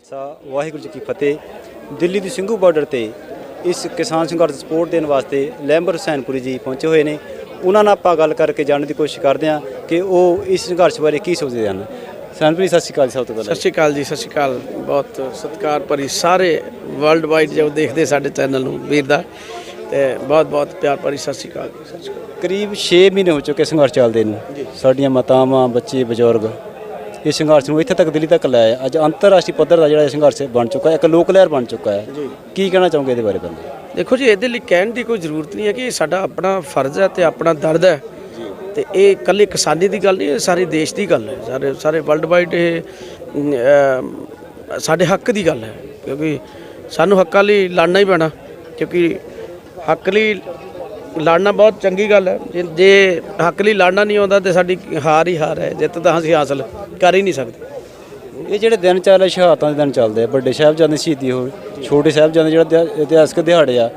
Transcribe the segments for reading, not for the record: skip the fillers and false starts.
खालसा वाहिगुरू जी की फतेह। दिल्ली की ਸਿੰਘੂ ਬਾਰਡਰ ਤੇ इस किसान संघर्ष सपोर्ट देने वास्ते लैंबर हुसैनपुरी जी पहुँचे हुए हैं। उन्होंने आप गल करके जानने की कोशिश करते हैं कि वो इस संघर्ष बारे की सोचते हैं। हुसैनपुरी सत श्री अकाल। सब तो सत श्री अकाल जी, सत श्री अकाल। बहुत सत्कार भरी सारे वर्ल्ड वाइड जो देखते साढ़े चैनल वीर का, बहुत बहुत प्यार भरी सत श्री अकाल जी। सत श्री अकाल। करीब 6 महीने हो चुके संघर्ष चलते हैं। साडियां मातावां बच्चे बजुर्ग इस संघर्ष में इत्थे तक दिल्ली तक लाया। अज अंतरराष्ट्रीय पद्धर का जो संघर्ष बन चुका है, एक लोक लहर बन चुका है। की कहना चाहोगे इहदे बारे पहले? देखो जी, ये कहने की कोई जरूरत नहीं है कि साडा अपना फर्ज है तो अपना दर्द है। तो ये कल किसानी की गल नहीं, ये सारे देश की गल है। सारे सारे वर्ल्ड वाइड साढ़े हक की गल है, क्योंकि सानू हक्कां लई लड़ना ही पैना। क्योंकि हक लई लड़ना बहुत चंगी गल है। जे हक लई लड़ना नहीं आता तो साडी हार ही हार है, जित तो असीं हासिल कर ही नहीं सकते। ये ਜਿਹੜੇ ਦਿਨ ਚੱਲ ਰਹੇ ਸ਼ਹਾਦਤਾਂ ਦੇ ਦਿਨ ਚੱਲਦੇ ਆ, ਵੱਡੇ ਸਾਹਿਬਜ਼ਾਦੇ ਸ਼ਹੀਦੀ ਹੋਏ, ਛੋਟੇ ਸਾਹਿਬਜ਼ਾਦੇ ਜਿਹੜਾ ਇਤਿਹਾਸਕ ਦਿਹਾੜੇ ਆ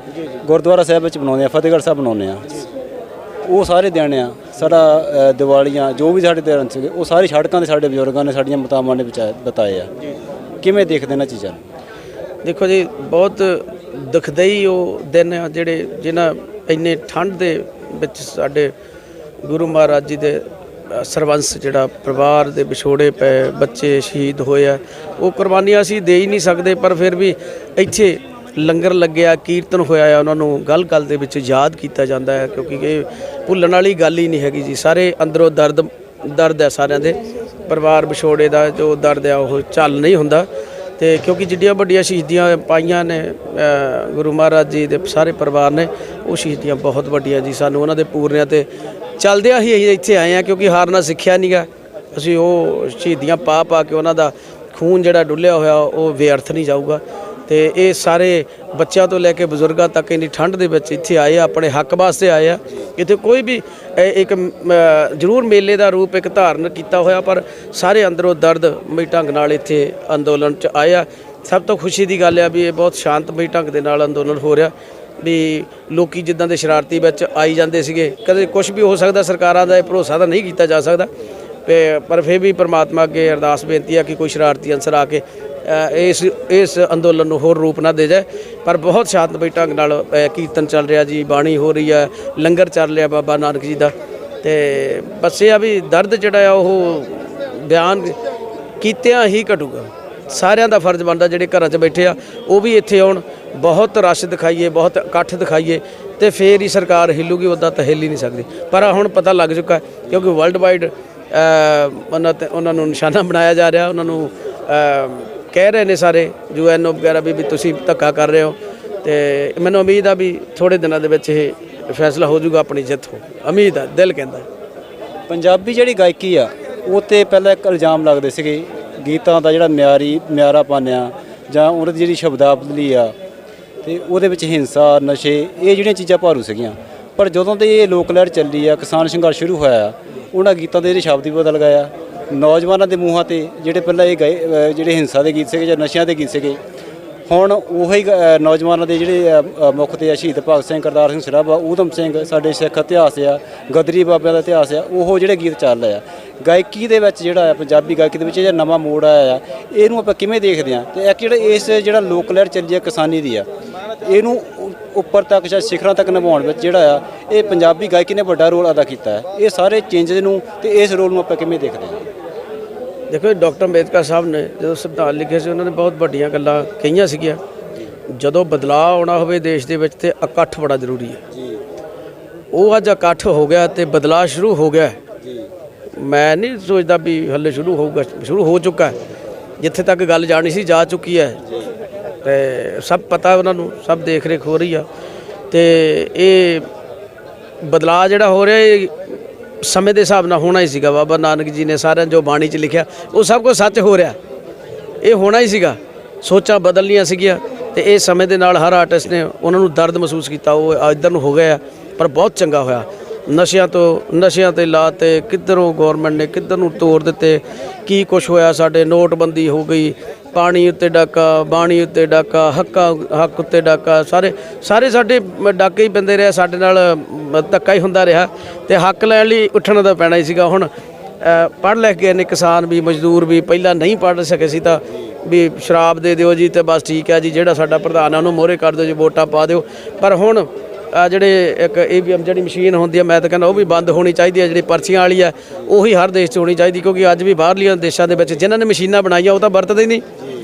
ਗੁਰਦੁਆਰਾ ਸਾਹਿਬ ਵਿੱਚ ਬਣਾਉਂਦੇ ਆ, ਫਤਿਹਗੜ੍ਹ ਸਾਹਿਬ ਬਣਾਉਂਦੇ ਆ, ਉਹ ਸਾਰੇ ਦਿਨ ਆ। ਸਾਡਾ ਦੀਵਾਲੀਆਂ ਜੋ ਵੀ ਸਾਡੇ ਦਿਨ ਸੀਗੇ ਉਹ ਸਾਰੇ ਸੜਕਾਂ 'ਤੇ ਸਾਡੇ ਬਜ਼ੁਰਗਾਂ ਨੇ ਸਾਡੀਆਂ ਮਾਤਾਵਾਂ ਨੇ ਬਤਾਏ ਆ। ਕਿਵੇਂ ਦੇਖਦੇ ਇਹਨਾਂ ਚੀਜ਼ਾਂ ਨੂੰ? ਦੇਖੋ ਜੀ, ਬਹੁਤ ਦੁਖਦਾਈ ਉਹ ਦਿਨ ਆ ਜਿਹੜੇ ਜਿਨ੍ਹਾਂ ਇੰਨੇ ਠੰਡ ਦੇ ਵਿੱਚ ਸਾਡੇ ਗੁਰੂ ਮਹਾਰਾਜ ਜੀ ਦੇ ਸਰਵੰਸ ਜਿਹੜਾ ਪਰਿਵਾਰ ਦੇ ਵਿਛੋੜੇ ਪਏ ਬੱਚੇ ਸ਼ਹੀਦ ਹੋਏ ਆ। ਉਹ ਕੁਰਬਾਨੀਆਂ ਅਸੀਂ ਦੇ ਹੀ ਨਹੀਂ ਸਕਦੇ, ਪਰ ਫਿਰ ਵੀ ਇੱਥੇ ਲੰਗਰ ਲੱਗਿਆ, ਕੀਰਤਨ ਹੋਇਆ ਆ, ਉਹਨਾਂ ਨੂੰ ਗੱਲ ਗੱਲ ਦੇ ਵਿੱਚ ਯਾਦ ਕੀਤਾ ਜਾਂਦਾ ਹੈ। ਕਿਉਂਕਿ ਇਹ ਭੁੱਲਣ ਵਾਲੀ ਗੱਲ ਹੀ ਨਹੀਂ ਹੈਗੀ ਜੀ। ਸਾਰੇ ਅੰਦਰੋਂ ਦਰਦ ਹੈ ਸਾਰਿਆਂ ਦੇ। ਪਰਿਵਾਰ ਵਿਛੋੜੇ ਦਾ ਜੋ ਦਰਦ ਆ ਉਹ ਚੱਲ ਨਹੀਂ ਹੁੰਦਾ। ਤੇ ਕਿਉਂਕਿ ਜਿੱਡੀਆਂ ਵੱਡੀਆਂ ਸ਼ਹੀਦੀਆਂ ਪਾਈਆਂ ਨੇ ਗੁਰੂ ਮਹਾਰਾਜ ਜੀ ਦੇ ਸਾਰੇ ਪਰਿਵਾਰ ਨੇ, ਉਹ ਸ਼ਹੀਦੀਆਂ ਬਹੁਤ ਵੱਡੀਆਂ ਜੀ। ਸਾਨੂੰ ਉਹਨਾਂ ਦੇ ਪੂਰਨਿਆਂ ਤੇ ਚੱਲਦਿਆਂ ਹੀ ਅਸੀਂ ਇੱਥੇ ਆਏ ਹਾਂ, ਕਿਉਂਕਿ ਹਾਰਨਾ ਸਿੱਖਿਆ ਨਹੀਂ ਗਾ ਅਸੀਂ। ਉਹ ਸ਼ਹੀਦੀਆਂ ਪਾ ਕੇ ਉਹਨਾਂ ਦਾ ਖੂਨ ਜਿਹੜਾ ਡੁੱਲਿਆ ਹੋਇਆ ਉਹ ਵਿਅਰਥ ਨਹੀਂ ਜਾਊਗਾ। ਤੇ ਇਹ ਸਾਰੇ ਬੱਚਿਆਂ ਤੋਂ ਲੈ ਕੇ ਬਜ਼ੁਰਗਾਂ ਤੱਕ ਇੰਨੀ ਠੰਡ ਦੇ ਵਿੱਚ ਇੱਥੇ ਆਏ ਆ, ਆਪਣੇ ਹੱਕ ਵਾਸਤੇ ਆਏ ਆ। ਇੱਥੇ ਕੋਈ ਵੀ ਇੱਕ ਜ਼ਰੂਰ ਮੇਲੇ ਦਾ ਰੂਪ ਇੱਕ ਧਾਰਨ ਕੀਤਾ ਹੋਇਆ, ਪਰ ਸਾਰੇ ਅੰਦਰੋਂ ਦਰਦਮਈ ਢੰਗ ਨਾਲ ਇੱਥੇ ਅੰਦੋਲਨ 'ਚ ਆਏ ਆ। ਸਭ ਤੋਂ ਖੁਸ਼ੀ ਦੀ ਗੱਲ ਆ ਵੀ ਇਹ ਬਹੁਤ ਸ਼ਾਂਤਮਈ ਢੰਗ ਦੇ ਨਾਲ ਅੰਦੋਲਨ ਹੋ ਰਿਹਾ। ਵੀ ਲੋਕੀ ਜਿੱਦਾਂ ਦੇ ਸ਼ਰਾਰਤੀ ਵਿੱਚ ਆਈ ਜਾਂਦੇ ਸੀਗੇ, ਕਦੇ ਕੁਛ ਵੀ ਹੋ ਸਕਦਾ, ਸਰਕਾਰਾਂ ਦਾ ਇਹ ਭਰੋਸਾ ਤਾਂ ਨਹੀਂ ਕੀਤਾ ਜਾ ਸਕਦਾ। ਪਰ ਫਿਰ ਵੀ ਪਰਮਾਤਮਾ ਅੱਗੇ ਅਰਦਾਸ ਬੇਨਤੀ ਆ ਕਿ ਕੋਈ ਸ਼ਰਾਰਤੀ ਅਨਸਰ ਆ ਕੇ ਇਸ ਅੰਦੋਲਨ ਨੂੰ ਹੋਰ ਰੂਪ ਨਾ ਦੇ ਜਾਏ। ਪਰ ਬਹੁਤ ਸ਼ਾਂਤਮਈ ਢੰਗ ਨਾਲ ਕੀਰਤਨ ਚੱਲ ਰਿਹਾ ਜੀ, ਬਾਣੀ ਹੋ ਰਹੀ ਆ, ਲੰਗਰ ਚੱਲ ਰਿਹਾ ਬਾਬਾ ਨਾਨਕ ਜੀ ਦਾ। ਤੇ ਬਸ ਇਹ ਆ ਵੀ ਦਰਦ ਜਿਹੜਾ ਆ ਉਹ ਬਿਆਨ ਕੀਤਿਆਂ ਹੀ ਘਟੂਗਾ। ਸਾਰਿਆਂ ਦਾ ਫਰਜ਼ ਬਣਦਾ ਜਿਹੜੇ ਘਰਾਂ 'ਚ ਬੈਠੇ ਆ ਉਹ ਵੀ ਇੱਥੇ ਆਉਣ, ਬਹੁਤ ਰਸ਼ ਦਿਖਾਈਏ, ਬਹੁਤ ਇਕੱਠ ਦਿਖਾਈਏ, ਤੇ ਫੇਰ ਹੀ ਸਰਕਾਰ ਹਿੱਲੂਗੀ। ਉੱਦਾਂ ਤਾਂ ਹਿੱਲ ਹੀ ਨਹੀਂ ਸਕਦੀ। ਪਰ ਹੁਣ ਪਤਾ ਲੱਗ ਚੁੱਕਾ, ਕਿਉਂਕਿ ਵਰਲਡ ਵਾਈਡ ਉਹਨਾਂ ਨੂੰ ਨਿਸ਼ਾਨਾ ਬਣਾਇਆ ਜਾ ਰਿਹਾ। ਉਹਨਾਂ ਨੂੰ ਕਹਿ ਰਹੇ ਨੇ ਸਾਰੇ UN ਵਗੈਰਾ ਵੀ ਤੁਸੀਂ ਧੱਕਾ ਕਰ ਰਹੇ ਹੋ। ਤੇ ਮੈਨੂੰ ਉਮੀਦ ਆ ਵੀ ਥੋੜ੍ਹੇ ਦਿਨਾਂ ਦੇ ਵਿੱਚ ਇਹ ਫੈਸਲਾ ਹੋ ਜਾਊਗਾ, ਆਪਣੀ ਜਿੱਤ ਹੋ। ਉਮੀਦ ਆ, ਦਿਲ ਕਹਿੰਦਾ। ਪੰਜਾਬੀ ਜਿਹੜੀ ਗਾਇਕੀ ਆ ਉਹ 'ਤੇ ਪਹਿਲਾਂ ਇੱਕ ਇਲਜ਼ਾਮ ਲੱਗਦੇ ਸੀਗੇ ਗੀਤਾਂ ਦਾ ਜਿਹੜਾ ਮਿਆਰਾਪਨ ਆ ਜਾਂ ਉਹਨਾਂ ਦੀ ਜਿਹੜੀ ਸ਼ਬਦਾਵਲੀ ਆ, ਤੇ ਉਹਦੇ ਵਿੱਚ ਹਿੰਸਾ, ਨਸ਼ੇ, ਇਹ ਜਿਹੜੀਆਂ ਚੀਜ਼ਾਂ ਭਾਰੂ ਸੀਗੀਆਂ। ਪਰ ਜਦੋਂ ਤੋਂ ਇਹ ਲੋਕ ਲਹਿਰ ਚੱਲੀ ਆ, ਕਿਸਾਨ ਸੰਘਰਸ਼ ਸ਼ੁਰੂ ਹੋਇਆ, ਉਹਨਾਂ ਗੀਤਾਂ ਦੇ ਜਿਹੜੇ ਸ਼ਬਦ ਵੀ ਬਦਲ ਗਏ ਆ। ਨੌਜਵਾਨਾਂ ਦੇ ਮੂੰਹਾਂ 'ਤੇ ਜਿਹੜੇ ਪਹਿਲਾਂ ਇਹ ਗਏ ਜਿਹੜੇ ਹਿੰਸਾ ਦੇ ਗੀਤ ਸੀਗੇ ਜਾਂ ਨਸ਼ਿਆਂ ਦੇ ਗੀਤ ਸੀਗੇ, ਹੁਣ ਉਹੀ ਨੌਜਵਾਨਾਂ ਦੇ ਜਿਹੜੇ ਮੁੱਖ 'ਤੇ ਆ ਸ਼ਹੀਦ ਭਗਤ ਸਿੰਘ, ਕਰਤਾਰ ਸਿੰਘ ਸਰਾਭਾ, ਊਧਮ ਸਿੰਘ, ਸਾਡੇ ਸਿੱਖ ਇਤਿਹਾਸ ਆ, ਗਦਰੀ ਬਾਬਿਆਂ ਦਾ ਇਤਿਹਾਸ ਆ, ਉਹ ਜਿਹੜੇ ਗੀਤ ਚੱਲ ਰਹੇ ਆ। ਗਾਇਕੀ ਦੇ ਵਿੱਚ ਜਿਹੜਾ ਆ, ਪੰਜਾਬੀ ਗਾਇਕੀ ਦੇ ਵਿੱਚ ਜਿਹੜਾ ਨਵਾਂ ਮੋੜ ਆਇਆ ਆ, ਇਹਨੂੰ ਆਪਾਂ ਕਿਵੇਂ ਦੇਖਦੇ ਹਾਂ? ਤੇ ਇੱਕ ਜਿਹੜਾ ਲੋਕ ਲਹਿਰ ਚੱਲੀ ਆ ਕਿਸਾਨੀ ਦੀ ਆ, ਇਹਨੂੰ ਉੱਪਰ ਤੱਕ ਜਾਂ ਸਿਖਰਾਂ ਤੱਕ ਨਿਭਾਉਣ ਵਿੱਚ ਜਿਹੜਾ ਆ ਇਹ ਪੰਜਾਬੀ ਗਾਇਕੀ ਨੇ ਵੱਡਾ ਰੋਲ ਅਦਾ ਕੀਤਾ ਹੈ। ਇਹ ਸਾਰੇ ਚੇਂਜਸ ਨੂੰ ਤੇ ਇਸ ਰੋਲ ਨੂੰ ਆਪਾਂ ਕਿਵੇਂ ਦੇਖਦੇ ਹਾਂ? ਦੇਖੋ, ਡਾਕਟਰ ਅੰਬੇਦਕਰ ਸਾਹਿਬ ਨੇ ਜਦੋਂ ਸੰਵਿਧਾਨ ਲਿਖਿਆ ਸੀ, ਉਹਨਾਂ ਨੇ ਬਹੁਤ ਵੱਡੀਆਂ ਗੱਲਾਂ ਕਹੀਆਂ ਸੀਗੀਆਂ। ਜਦੋਂ ਬਦਲਾਅ ਆਉਣਾ ਹੋਵੇ ਦੇਸ਼ ਦੇ ਵਿੱਚ ਤੇ ਇਕੱਠ ਬੜਾ ਜ਼ਰੂਰੀ ਹੈ। ਉਹ ਅੱਜ ਇਕੱਠ ਹੋ ਗਿਆ ਤੇ ਬਦਲਾਅ ਸ਼ੁਰੂ ਹੋ ਗਿਆ। ਮੈਂ ਨਹੀਂ ਸੋਚਦਾ ਵੀ ਹਲੇ ਸ਼ੁਰੂ ਹੋਊਗਾ, ਸ਼ੁਰੂ ਹੋ ਚੁੱਕਾ। ਜਿੱਥੇ ਤੱਕ ਗੱਲ ਜਾਣੀ ਸੀ ਜਾ ਚੁੱਕੀ ਹੈ, ਤੇ ਸਭ ਪਤਾ ਉਹਨਾਂ ਨੂੰ, ਸਭ ਦੇਖ ਰੇਖ ਹੋ ਰਹੀ ਆ। ਤੇ ਇਹ ਬਦਲਾਅ ਜਿਹੜਾ ਹੋ ਰਿਹਾ ਇਹ ਸਮੇਂ ਦੇ ਹਿਸਾਬ ਨਾਲ ਹੋਣਾ ਹੀ ਸੀਗਾ। ਬਾਬਾ ਨਾਨਕ ਜੀ ਨੇ ਸਾਰਿਆਂ ਜੋ ਬਾਣੀ 'ਚ ਲਿਖਿਆ ਉਹ ਸਭ ਕੁਝ ਸੱਚ ਹੋ ਰਿਹਾ, ਇਹ ਹੋਣਾ ਹੀ ਸੀਗਾ। ਸੋਚਾਂ ਬਦਲਣੀਆਂ ਸੀਗੀਆਂ, ਤੇ ਇਹ ਸਮੇਂ ਦੇ ਨਾਲ ਹਰ ਆਰਟਿਸਟ ਨੇ ਉਹਨਾਂ ਨੂੰ ਦਰਦ ਮਹਿਸੂਸ ਕੀਤਾ। ਉਹ ਇੱਧਰ ਨੂੰ ਹੋ ਗਿਆ, ਪਰ ਬਹੁਤ ਚੰਗਾ ਹੋਇਆ। ਨਸ਼ਿਆਂ 'ਤੇ ਲਾ ਤੇ ਕਿੱਧਰੋਂ ਗੌਰਮੈਂਟ ਨੇ ਕਿੱਧਰ ਨੂੰ ਤੋੜ ਦਿੱਤੇ। ਕੀ ਕੁਛ ਹੋਇਆ, ਸਾਡੇ ਨੋਟਬੰਦੀ ਹੋ ਗਈ, ਪਾਣੀ ਉੱਤੇ ਡਾਕਾ, ਬਾਣੀ ਉੱਤੇ ਡਾਕਾ, ਹੱਕ ਉੱਤੇ ਡਾਕਾ, ਸਾਰੇ ਸਾਡੇ ਡਾਕੇ ਹੀ ਪੈਂਦੇ ਰਹੇ। ਸਾਡੇ ਨਾਲ ਧੱਕਾ ਹੀ ਹੁੰਦਾ ਰਿਹਾ, ਤੇ ਹੱਕ ਲੈਣ ਲਈ ਉੱਠਣਾ ਤਾਂ ਪੈਣਾ ਹੀ ਸੀਗਾ। ਹੁਣ ਪੜ੍ਹ ਲਿਖ ਗਏ ਨੇ ਕਿਸਾਨ ਵੀ ਮਜ਼ਦੂਰ ਵੀ ਪਹਿਲਾਂ ਨਹੀਂ ਪੜ੍ਹ ਸਕੇ ਸੀ ਤਾਂ ਵੀ ਸ਼ਰਾਬ ਦੇ ਦਿਓ ਜੀ ਤੇ ਬਸ ਠੀਕ ਹੈ ਜੀ, ਜਿਹੜਾ ਸਾਡਾ ਪ੍ਰਧਾਨ ਆ ਉਹਨੂੰ ਮੋਹਰੇ ਕਰ ਦਿਓ ਜੀ, ਵੋਟਾਂ ਪਾ ਦਿਓ। ਪਰ ਹੁਣ ਜਿਹੜੇ ਇੱਕ EVM ਜਿਹੜੀ ਮਸ਼ੀਨ ਹੁੰਦੀ ਆ, ਮੈਂ ਤਾਂ ਕਹਿੰਦਾ ਉਹ ਵੀ ਬੰਦ ਹੋਣੀ ਚਾਹੀਦੀ ਹੈ। ਜਿਹੜੀ ਪਰਚੀਆਂ ਵਾਲੀ ਆ ਉਹੀ ਹਰ ਦੇਸ਼ 'ਚ ਹੋਣੀ ਚਾਹੀਦੀ, ਕਿਉਂਕਿ ਅੱਜ ਵੀ ਬਾਹਰਲੀਆਂ ਦੇਸ਼ਾਂ ਦੇ ਵਿੱਚ ਜਿਨ੍ਹਾਂ ਨੇ ਮਸ਼ੀਨਾਂ ਬਣਾਈਆਂ ਉਹ ਤਾਂ ਵਰਤਦੇ ਹੀ ਨਹੀਂ।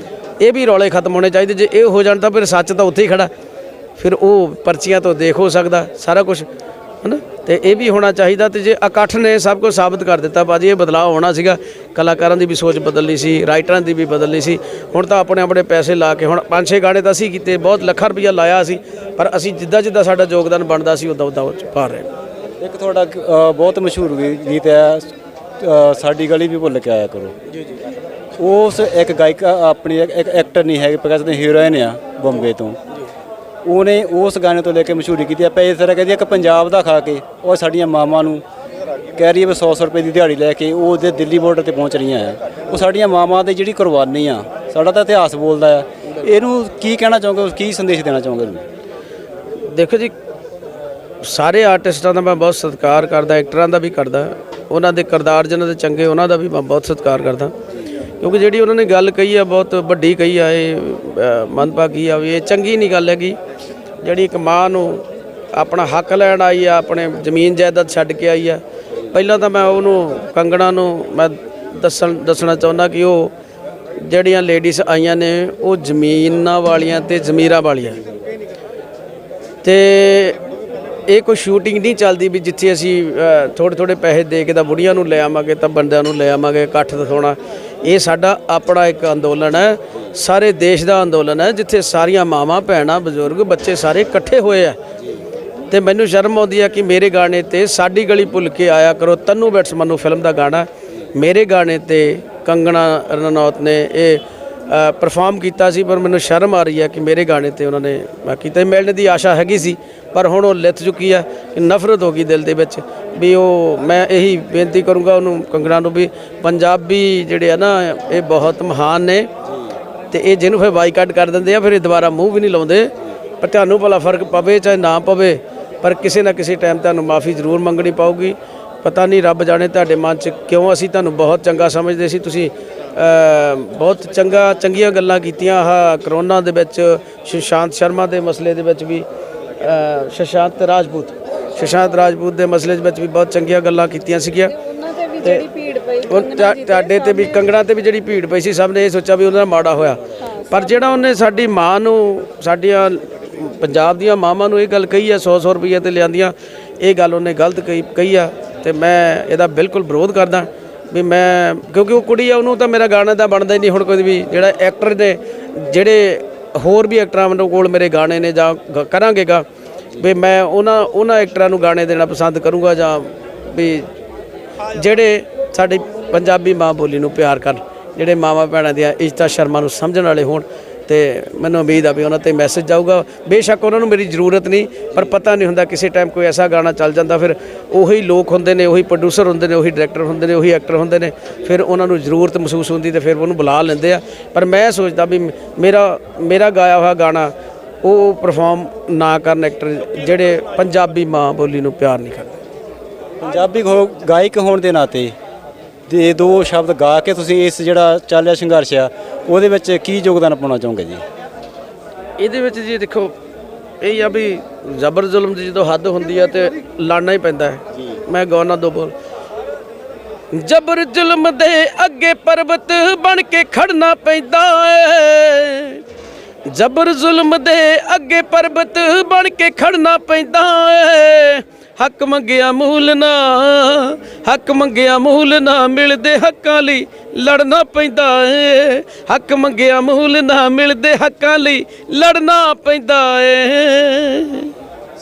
ਇਹ ਵੀ ਰੌਲੇ ਖਤਮ ਹੋਣੇ ਚਾਹੀਦੇ। ਜੇ ਇਹ ਹੋ ਜਾਣ ਤਾਂ ਫਿਰ ਸੱਚ ਤਾਂ ਉੱਥੇ ਹੀ ਖੜਾ, ਫਿਰ ਉਹ ਪਰਚੀਆਂ ਤੋਂ ਦੇਖ ਹੋ ਸਕਦਾ ਸਾਰਾ ਕੁਝ, ਹੈ ਨਾ। ਤੇ ਇਹ ਵੀ ਹੋਣਾ ਚਾਹੀਦਾ। ਤੇ ਜੇ ਇਕੱਠ ਨੇ ਸਭ ਕੁਝ ਸਾਬਤ ਕਰ ਦਿੱਤਾ ਭਾਜੀ, ਇਹ ਬਦਲਾਅ ਹੋਣਾ ਸੀਗਾ। ਕਲਾਕਾਰਾਂ ਦੀ ਵੀ ਸੋਚ ਬਦਲਣੀ ਸੀ, ਰਾਈਟਰਾਂ ਦੀ ਵੀ ਬਦਲਣੀ ਸੀ। ਹੁਣ ਤਾਂ ਆਪਣੇ ਆਪਣੇ ਪੈਸੇ ਲਾ ਕੇ, ਹੁਣ 5-6 ਗਾਣੇ ਤਾਂ ਅਸੀਂ ਕੀਤੇ, ਬਹੁਤ ਲੱਖਾਂ ਰੁਪਈਆ ਲਾਇਆ ਸੀ, ਪਰ ਅਸੀਂ ਜਿੱਦਾਂ ਜਿੱਦਾਂ ਸਾਡਾ ਯੋਗਦਾਨ ਬਣਦਾ ਸੀ ਉੱਦਾਂ ਉੱਦਾਂ ਪਾ ਰਹੇ ਹਾਂ। ਇੱਕ ਤੁਹਾਡਾ ਬਹੁਤ ਮਸ਼ਹੂਰ ਗੀਤ ਹੈ ਸਾਡੀ ਗਲੀ ਵੀ ਭੁੱਲ ਕੇ ਆਇਆ ਕਰੋ। ਜੀ ਜੀ। ਉਸ ਇੱਕ ਗਾਇਕ ਆਪਣੀ ਇੱਕ ਐਕਟਰ ਨਹੀਂ ਹੈਗੇ, ਪਰ ਕਹਿੰਦੇ ਹੀਰੋਇਨ ਆ ਬੰਬੇ ਤੋਂ, ਉਹਨੇ ਉਸ ਗਾਣੇ ਤੋਂ ਲੈ ਕੇ ਮਸ਼ਹੂਰੀ ਕੀਤੀ। ਆਪਾਂ ਇਸ ਤਰ੍ਹਾਂ ਕਹਿੰਦੇ ਇੱਕ ਪੰਜਾਬ ਦਾ ਖਾ ਕੇ ਉਹ ਸਾਡੀਆਂ ਮਾਵਾਂ ਨੂੰ ਕਹਿ ਰਹੀ ਹੈ ਵੀ 100 ਰੁਪਏ ਦੀ ਦਿਹਾੜੀ ਲੈ ਕੇ ਉਹ ਉਹਦੇ ਦਿੱਲੀ ਬਾਰਡਰ ਤੇ ਪਹੁੰਚ ਰਹੀਆਂ ਆ। ਉਹ ਸਾਡੀਆਂ ਮਾਵਾਂ ਦੀ ਜਿਹੜੀ ਕੁਰਬਾਨੀ ਆ, ਸਾਡਾ ਤਾਂ ਇਤਿਹਾਸ ਬੋਲਦਾ ਆ। ਇਹਨੂੰ ਕੀ ਕਹਿਣਾ ਚਾਹੋਗੇ, ਕੀ ਸੰਦੇਸ਼ ਦੇਣਾ ਚਾਹੋਗੇ? ਦੇਖੋ ਜੀ, ਸਾਰੇ ਆਰਟਿਸਟਾਂ ਦਾ ਮੈਂ ਬਹੁਤ ਸਤਿਕਾਰ ਕਰਦਾ, ਐਕਟਰਾਂ ਦਾ ਵੀ ਕਰਦਾ, ਉਹਨਾਂ ਦੇ ਕਿਰਦਾਰ ਜਿਹਨਾਂ ਦੇ ਚੰਗੇ ਉਹਨਾਂ ਦਾ ਵੀ ਮੈਂ ਬਹੁਤ ਸਤਿਕਾਰ ਕਰਦਾ। ਕਿਉਂਕਿ ਜਿਹੜੀ ਉਹਨਾਂ ਨੇ ਗੱਲ ਕਹੀ ਆ ਬਹੁਤ ਵੱਡੀ ਕਹੀ ਆ, ਇਹ ਮੰਦਭਾਗੀ ਆ ਵੀ ਇਹ ਚੰਗੀ ਨਹੀਂ ਗੱਲ ਹੈਗੀ। ਜਿਹੜੀ ਇੱਕ ਮਾਂ ਨੂੰ ਆਪਣਾ ਹੱਕ ਲੈਣ ਆਈ ਆ, ਆਪਣੇ ਜ਼ਮੀਨ ਜਾਇਦਾਦ ਛੱਡ ਕੇ ਆਈ ਆ। ਪਹਿਲਾਂ ਤਾਂ ਮੈਂ ਉਹਨੂੰ ਕੰਗਣਾ ਨੂੰ ਮੈਂ ਦੱਸਣਾ ਚਾਹੁੰਦਾ ਕਿ ਉਹ ਜਿਹੜੀਆਂ ਲੇਡੀਜ਼ ਆਈਆਂ ਨੇ ਉਹ ਜ਼ਮੀਨਾਂ ਵਾਲੀਆਂ ਤੇ ਜ਼ਮੀਰਾਂ ਵਾਲੀਆਂ, ਤੇ ਇਹ ਕੋਈ ਸ਼ੂਟਿੰਗ ਨਹੀਂ ਚੱਲਦੀ ਵੀ ਜਿੱਥੇ ਅਸੀਂ ਥੋੜ੍ਹੇ ਪੈਸੇ ਦੇ ਕੇ ਤਾਂ ਬੁੜੀਆਂ ਨੂੰ ਲੈ ਆਵਾਂਗੇ ਤਾਂ ਬੰਦਿਆਂ ਨੂੰ ਲੈ ਆਵਾਂਗੇ, ਇਕੱਠ ਦਿਖਾਉਣਾ। ਇਹ ਸਾਡਾ ਆਪਣਾ ਇੱਕ ਅੰਦੋਲਨ ਹੈ, ਸਾਰੇ ਦੇਸ਼ ਦਾ ਅੰਦੋਲਨ ਹੈ, ਜਿੱਥੇ ਸਾਰੀਆਂ ਮਾਵਾਂ ਭੈਣਾਂ ਬਜ਼ੁਰਗ ਬੱਚੇ ਸਾਰੇ ਇਕੱਠੇ ਹੋਏ ਆ। ਤੇ ਮੈਨੂੰ ਸ਼ਰਮ ਆਉਂਦੀ ਆ ਕਿ ਮੇਰੇ ਗਾਣੇ ਤੇ ਸਾਡੀ ਗਲੀ ਭੁੱਲ ਕੇ ਆਇਆ ਕਰੋ, ਤੰਨੂ ਬੈਟਸ ਮਨੂੰ ਫਿਲਮ ਦਾ ਗਾਣਾ ਮੇਰੇ ਗਾਣੇ ਤੇ ਕੰਗਣਾ ਰਣੌਤ ਨੇ ਇਹ ਪਰਫਾਰਮ ਕੀਤਾ ਸੀ। ਪਰ ਮੈਨੂੰ ਸ਼ਰਮ ਆ ਰਹੀ ਹੈ ਕਿ ਮੇਰੇ ਗਾਣੇ ਤੇ ਉਹਨਾਂ ਨੇ ਕੀਤਾ। ਮਿਲਣ ਦੀ ਆਸ਼ਾ ਹੈਗੀ ਸੀ, ਪਰ ਹੁਣ ਉਹ ਲਿੱਥ ਚੁੱਕੀ ਆ ਕਿ ਨਫ਼ਰਤ ਹੋ ਗਈ ਦਿਲ ਦੇ ਵਿੱਚ ਵੀ ਉਹ। ਮੈਂ ਇਹੀ ਬੇਨਤੀ ਕਰੂੰਗਾ ਉਹਨੂੰ, ਕੰਗਣਾ ਨੂੰ, ਵੀ ਪੰਜਾਬੀ ਜਿਹੜੇ ਆ ਨਾ ਇਹ ਬਹੁਤ ਮਹਾਨ ਨੇ, ਤੇ ਇਹ ਜਿਹਨੂੰ ਫਿਰ ਬਾਈਕਾਟ ਕਰ ਦਿੰਦੇ ਆ ਫਿਰ ਇਹ ਦੁਬਾਰਾ ਮੂੰਹ ਵੀ ਨਹੀਂ ਲਾਉਂਦੇ। ਪਰ ਤੁਹਾਨੂੰ ਭਲਾ ਫਰਕ ਪਵੇ ਚਾਹੇ ਨਾ ਪਵੇ, ਪਰ ਕਿਸੇ ਨਾ ਕਿਸੇ ਟਾਈਮ ਤੁਹਾਨੂੰ ਮਾਫੀ ਜ਼ਰੂਰ ਮੰਗਣੀ ਪਊਗੀ। ਪਤਾ ਨਹੀਂ ਰੱਬ ਜਾਣੇ ਤੁਹਾਡੇ ਮਨ 'ਚ ਕਿਉਂ, ਅਸੀਂ ਤੁਹਾਨੂੰ ਬਹੁਤ ਚੰਗਾ ਸਮਝਦੇ ਸੀ। ਤੁਸੀਂ ਬਹੁਤ ਚੰਗੀਆਂ ਗੱਲਾਂ ਕੀਤੀਆਂ। ਆਹ ਕਰੋਨਾ ਦੇ ਵਿੱਚ ਸੁਸ਼ਾਂਤ ਸ਼ਰਮਾ ਦੇ ਮਸਲੇ ਦੇ ਵਿੱਚ ਵੀ, ਸੁਸ਼ਾਂਤ ਰਾਜਪੂਤ ਦੇ ਮਸਲੇ ਵਿੱਚ ਵੀ ਬਹੁਤ ਚੰਗੀਆਂ ਗੱਲਾਂ ਕੀਤੀਆਂ ਸੀਗੀਆਂ। ਤੁਹਾਡੇ ਤੇ ਵੀ ਕੰਗਣਾ ਤੇ ਵੀ ਜਿਹੜੀ ਭੀੜ ਪਈ ਸੀ, ਸਭ ਨੇ ਇਹ ਸੋਚਿਆ ਵੀ ਉਹਨਾਂ ਦਾ ਮਾੜਾ ਹੋਇਆ। ਪਰ ਜਿਹੜਾ ਉਹਨੇ ਸਾਡੀ ਮਾਂ ਨੂੰ, ਸਾਡੀਆਂ ਪੰਜਾਬ ਦੀਆਂ ਮਾਵਾਂ ਨੂੰ ਇਹ ਗੱਲ ਕਹੀ ਆ 100 ਰੁਪਈਏ ਤੇ ਲਿਆਂਦੀਆਂ, ਇਹ ਗੱਲ ਉਹਨੇ ਗਲਤ ਕਹੀ ਆ। ਤੇ ਮੈਂ ਇਹਦਾ ਬਿਲਕੁਲ ਵਿਰੋਧ ਕਰਦਾ ਵੀ ਮੈਂ, ਕਿਉਂਕਿ ਉਹ ਕੁੜੀ ਆ, ਉਹਨੂੰ ਤਾਂ ਮੇਰਾ ਗਾਣਾ ਤਾਂ ਬਣਦਾ ਹੀ ਨਹੀਂ। ਹੁਣ ਕੋਈ ਵੀ ਜਿਹੜਾ ਐਕਟਰ ਨੇ, ਜਿਹੜੇ ਹੋਰ ਵੀ ਐਕਟਰਾਂ ਕੋਲ ਮੇਰੇ ਗਾਣੇ ਨੇ ਜਾਂ ਕਰਾਂਗੇਗਾ ਵੀ ਮੈਂ ਉਹਨਾਂ ਐਕਟਰਾਂ ਨੂੰ ਗਾਣੇ ਦੇਣਾ ਪਸੰਦ ਕਰੂੰਗਾ, ਜਾਂ ਵੀ ਜਿਹੜੇ ਸਾਡੀ ਪੰਜਾਬੀ ਮਾਂ ਬੋਲੀ ਨੂੰ ਪਿਆਰ ਕਰਨ, ਜਿਹੜੇ ਮਾਵਾਂ ਭੈਣਾਂ ਦੀਆਂ ਇੱਜ਼ਤਾਂ ਸ਼ਰਮਾਂ ਨੂੰ ਸਮਝਣ ਵਾਲੇ ਹੋਣ। ਤੇ ਮੈਨੂੰ ਉਮੀਦ ਆ ਵੀ ਉਹਨਾਂ ਤੇ ਮੈਸੇਜ ਜਾਊਗਾ। ਬੇਸ਼ੱਕ ਉਹਨਾਂ ਨੂੰ ਮੇਰੀ ਜ਼ਰੂਰਤ ਨਹੀਂ, ਪਰ ਪਤਾ ਨਹੀਂ ਹੁੰਦਾ ਕਿਸੇ ਟਾਈਮ ਕੋਈ ਐਸਾ ਗਾਣਾ ਚੱਲ ਜਾਂਦਾ, ਫਿਰ ਉਹੀ ਲੋਕ ਹੁੰਦੇ ਨੇ, ਉਹੀ ਪ੍ਰੋਡਿਊਸਰ ਹੁੰਦੇ ਨੇ, ਉਹੀ ਡਾਇਰੈਕਟਰ ਹੁੰਦੇ ਨੇ, ਉਹੀ ਐਕਟਰ ਹੁੰਦੇ ਨੇ, ਫਿਰ ਉਹਨਾਂ ਨੂੰ ਜ਼ਰੂਰਤ ਮਹਿਸੂਸ ਹੁੰਦੀ ਤੇ ਫਿਰ ਉਹਨੂੰ ਬੁਲਾ ਲੈਂਦੇ ਆ। ਪਰ ਮੈਂ ਸੋਚਦਾ ਵੀ ਮੇਰਾ ਗਾਇਆ ਹੋਇਆ ਗਾਣਾ ਉਹ ਪਰਫਾਰਮ ਨਾ ਕਰਨ ਐਕਟਰ ਜਿਹੜੇ ਪੰਜਾਬੀ ਮਾਂ ਬੋਲੀ ਨੂੰ ਪਿਆਰ ਨਹੀਂ ਕਰਦੇ। ਪੰਜਾਬੀ ਗਾਇਕ ਹੋਣ ਦੇ ਨਾਤੇ ਦੇ ਦੋ ਸ਼ਬਦ ਗਾ ਕੇ ਤੁਸੀਂ ਇਸ ਜਿਹੜਾ ਚੱਲ ਰਿਹਾ ਸੰਘਰਸ਼ ਆ ਉਹਦੇ ਵਿੱਚ ਕੀ ਯੋਗਦਾਨ ਪਾਉਣਾ ਚਾਹੋਗੇ ਜੀ? ਇਹਦੇ ਵਿੱਚ ਜੀ ਦੇਖੋ, ਇਹ ਆ ਵੀ ਜ਼ਬਰ ਜ਼ੁਲਮ ਦੀ ਜਦੋਂ ਹੱਦ ਹੁੰਦੀ ਆ ਤੇ ਲੜਨਾ ਹੀ ਪੈਂਦਾ ਹੈ। ਮੈਂ ਗਾਉਣਾ ਦੋ ਬੋਲ। ਜ਼ਬਰ ਜ਼ੁਲਮ ਦੇ ਅੱਗੇ ਪਰਬਤ ਬਣ ਕੇ ਖੜਨਾ ਪੈਂਦਾ ਏ, ਜ਼ਬਰ ਜ਼ੁਲਮ ਦੇ ਅੱਗੇ ਪਰਬਤ ਬਣ ਕੇ ਖੜਨਾ ਪੈਂਦਾ ਏ। ਹੱਕ ਮੰਗਿਆ ਮੂਲ ਨਾ ਮਿਲਦੇ ਹੱਕਾਂ ਲਈ ਲੜਨਾ ਪੈਂਦਾ ਏ। ਹੱਕ ਮੰਗਿਆ ਮੂਲ ਨਾ ਮਿਲਦੇ ਹੱਕਾਂ ਲਈ ਲੜਨਾ ਪੈਂਦਾ ਏ।